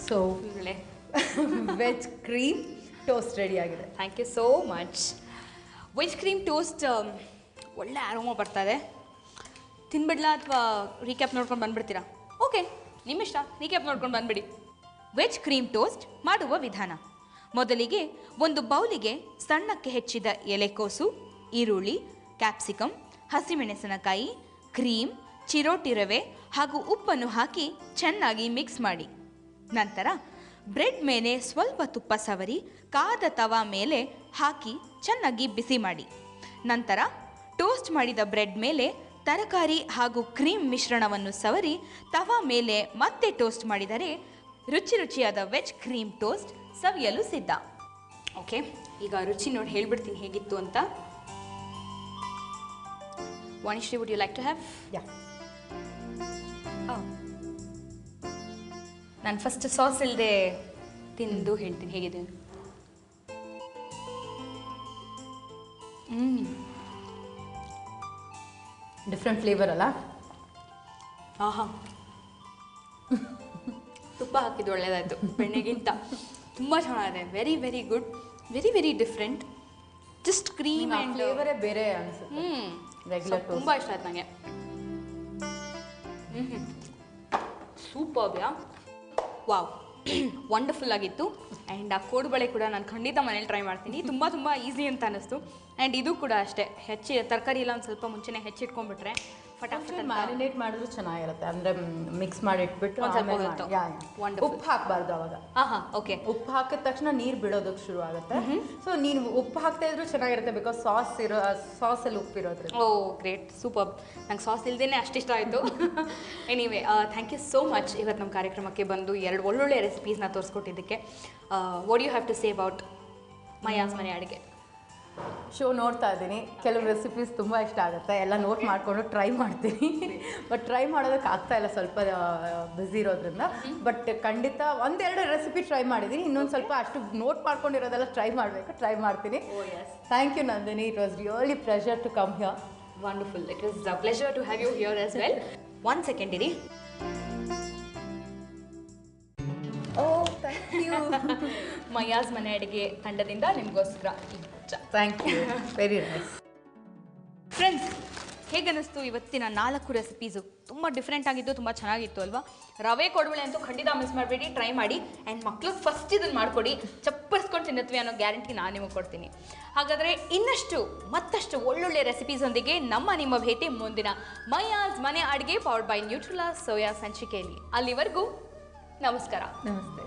So veg cream toast ready ಆಗಿದೆ. Thank you so much. Veg cream toast ಒಳ್ಳೆ ಆರೋಮ ಬರ್ತಾ ಇದೆ. ತಿನ್ಬಿಡ್ಲಾ ಅಥವಾ ರೀಕ್ಯಾಪ್ ನೋಡ್ಕೊಂಡು ಬಂದುಬಿಡ್ತೀರಾ? ಓಕೆ, ನಿಮ್ಮಿಷ್ಟ. ರೀಕ್ಯಾಪ್ ನೋಡ್ಕೊಂಡು ಬಂದುಬಿಡಿ. ವೆಜ್ ಕ್ರೀಮ್ ಟೋಸ್ಟ್ ಮಾಡುವ ವಿಧಾನ: ಮೊದಲಿಗೆ ಒಂದು ಬೌಲಿಗೆ ಸಣ್ಣಕ್ಕೆ ಹೆಚ್ಚಿದ ಎಲೆಕೋಸು, ಈರುಳ್ಳಿ, ಕ್ಯಾಪ್ಸಿಕಮ್, ಹಸಿಮೆಣಸಿನಕಾಯಿ, ಕ್ರೀಮ್, ಚಿರೋಟಿ ರವೆ ಹಾಗೂ ಉಪ್ಪನ್ನು ಹಾಕಿ ಚೆನ್ನಾಗಿ ಮಿಕ್ಸ್ ಮಾಡಿ. ನಂತರ ಬ್ರೆಡ್ ಮೇಲೆ ಸ್ವಲ್ಪ ತುಪ್ಪ ಸವರಿ ಕಾದ ತವಾ ಮೇಲೆ ಹಾಕಿ ಚೆನ್ನಾಗಿ ಬಿಸಿ ಮಾಡಿ. ನಂತರ ಟೋಸ್ಟ್ ಮಾಡಿದ ಬ್ರೆಡ್ ಮೇಲೆ ತರಕಾರಿ ಹಾಗೂ ಕ್ರೀಮ್ ಮಿಶ್ರಣವನ್ನು ಸವರಿ ತವಾ ಮೇಲೆ ಮತ್ತೆ ಟೋಸ್ಟ್ ಮಾಡಿದರೆ ರುಚಿಯಾದ ವೆಜ್ ಕ್ರೀಮ್ ಟೋಸ್ಟ್ ಸವಿಯಲು ಸಿದ್ಧ. ಓಕೆ, ಈಗ ರುಚಿ ನೋಡಿ ಹೇಳ್ಬಿಡ್ತೀನಿ ಹೇಗಿತ್ತು ಅಂತ. Vanishree, would you like to have? Yeah. ನಾನು ಫಸ್ಟ್ ಸಾಸ್ ಇಲ್ಲದೆ ತಿಂದು ಹೇಳ್ತೀನಿ ಹೇಗಿದೆ. ಡಿಫ್ರೆಂಟ್ ಫ್ಲೇವರ್ ಅಲ್ಲ? ಆಹಾ, ತುಪ್ಪ ಹಾಕಿದ್ದು ಒಳ್ಳೇದಾಯಿತು ಬೆಣ್ಣೆಗಿಂತ. ತುಂಬ ಚೆನ್ನಾಗಿದೆ. Very very good, very very different. Just cream and ಫ್ಲೇವರೇ ಬೇರೆ ಅನಿಸುತ್ತೆ. ರೆಗ್ಯುಲರ್ ತುಂಬ ಇಷ್ಟ ಆಯ್ತು ನನಗೆ. ಸೂಪರ್ ಯಾ, ವಾವ್, ವಂಡರ್ಫುಲ್ ಆಗಿತ್ತು. ಆ್ಯಂಡ್ ಆ ಕೋಡುಬಳೆ ಕೂಡ ನಾನು ಖಂಡಿತ ಮನೇಲಿ ಟ್ರೈ ಮಾಡ್ತೀನಿ. ತುಂಬ ತುಂಬ ಈಸಿ ಅಂತ ಅನ್ನಿಸ್ತು. ಆ್ಯಂಡ್ ಇದು ಕೂಡ ಅಷ್ಟೇ, ತರಕಾರಿ ಎಲ್ಲ ಒಂದು ಸ್ವಲ್ಪ ಮುಂಚೆನೇ ಹೆಚ್ಚಿಟ್ಕೊಂಡ್ಬಿಟ್ರೆ ಫಟಾಫಟ್ ಮ್ಯಾರಿನೇಟ್ ಮಾಡಿದ್ರು ಚೆನ್ನಾಗಿರುತ್ತೆ. ಅಂದರೆ ಮಿಕ್ಸ್ ಮಾಡಿ ಇಟ್ಬಿಟ್ಟು ಒಂದ್ ಸ್ವಲ್ಪ ಹೊತ್ತು. Wonderful. ಉಪ್ಪು ಹಾಕಬಾರ್ದು ಅವಾಗ. ಓಕೆ. ಉಪ್ಪು ಹಾಕಿದ ತಕ್ಷಣ ನೀರು ಬಿಡೋದಕ್ಕೆ ಶುರು ಆಗುತ್ತೆ. ಸೊ ನೀನು ಉಪ್ಪು ಹಾಕ್ತಾ ಇದ್ರು ಚೆನ್ನಾಗಿರುತ್ತೆ, ಬಿಕಾಸ್ ಸಾಸಲ್ಲಿ ಉಪ್ಪಿರೋದ್ರಿಂದ. Oh great, super. ನಂಗೆ ಸಾಸ್ ಇಲ್ದೇನೆ ಅಷ್ಟಿಷ್ಟ ಆಯಿತು. Anyway, thank you so much ಇವತ್ತು ನಮ್ಮ ಕಾರ್ಯಕ್ರಮಕ್ಕೆ ಬಂದು 2 ಒಳ್ಳೊಳ್ಳೆ ರೆಸಿಪೀಸ್ನ ತೋರಿಸ್ಕೊಟ್ಟಿದ್ದಕ್ಕೆ. What you have to say about Maya's Mane Adige? Show ನೋಡ್ತಾ ಇದ್ದೀನಿ, ಕೆಲವು ರೆಸಿಪೀಸ್ ತುಂಬ ಇಷ್ಟ ಆಗುತ್ತೆ, ಎಲ್ಲ ನೋಟ್ ಮಾಡಿಕೊಂಡು ಟ್ರೈ ಮಾಡ್ತೀನಿ. ಬಟ್ ಟ್ರೈ ಮಾಡೋದಕ್ಕೆ ಆಗ್ತಾ ಇಲ್ಲ, ಸ್ವಲ್ಪ ಬ್ಯುಸಿ ಇರೋದ್ರಿಂದ. ಬಟ್ ಖಂಡಿತ 1-2 ರೆಸಿಪಿ ಟ್ರೈ ಮಾಡಿದ್ದೀನಿ, ಇನ್ನೊಂದು ಸ್ವಲ್ಪ ಅಷ್ಟು ನೋಟ್ ಮಾಡ್ಕೊಂಡಿರೋದೆಲ್ಲ ಟ್ರೈ ಟ್ರೈ ಮಾಡ್ತೀನಿ. Thank you Nandini, it was really pleasure to come here. Wonderful, it was a pleasure to have you here as well. 1 second ಇರಿ. Thank you. ಮಯಾಸ್ ಮನೆ ಅಡುಗೆ ತಂಡದಿಂದ ನಿಮಗೋಸ್ಕರ ಈ ಗುಚ್ಚ. Thank you, very nice. Friends, ಹೇಗನ್ನಿಸ್ತು ಇವತ್ತಿನ 4 ರೆಸಿಪೀಸು? ತುಂಬ ಡಿಫ್ರೆಂಟ್ ಆಗಿತ್ತು, ತುಂಬ ಚೆನ್ನಾಗಿತ್ತು ಅಲ್ವಾ? ರವೆ ಕೋಡುಬಳೆ ಅಂತೂ ಖಂಡಿತ ಮಿಸ್ ಮಾಡಬೇಡಿ, ಟ್ರೈ ಮಾಡಿ. ಆ್ಯಂಡ್ ಮಕ್ಳಿಗೆ ಫಸ್ಟ್ ಇದನ್ನು ಮಾಡಿಕೊಡಿ, ಚಪ್ಪರಿಸ್ಕೊಂಡು ತಿನ್ನತ್ವಿ ಅನ್ನೋ ಗ್ಯಾರಂಟಿ ನಾನು ನಿಮಗೆ ಕೊಡ್ತೀನಿ. ಹಾಗಾದರೆ ಮತ್ತಷ್ಟು ಒಳ್ಳೊಳ್ಳೆ ರೆಸಿಪೀಸೊಂದಿಗೆ ನಿಮ್ಮ ಭೇಟಿ ಮುಂದಿನ ಮಯಾಸ್ ಮನೆ ಅಡುಗೆ ಪವರ್ಡ್ ಬೈ ನ್ಯೂಟ್ರೆಲಾ ಸೋಯಾ ಸಂಚಿಕೆಯಲ್ಲಿ. ಅಲ್ಲಿವರೆಗೂ ನಮಸ್ಕಾರ. ನಮಸ್ತೆ.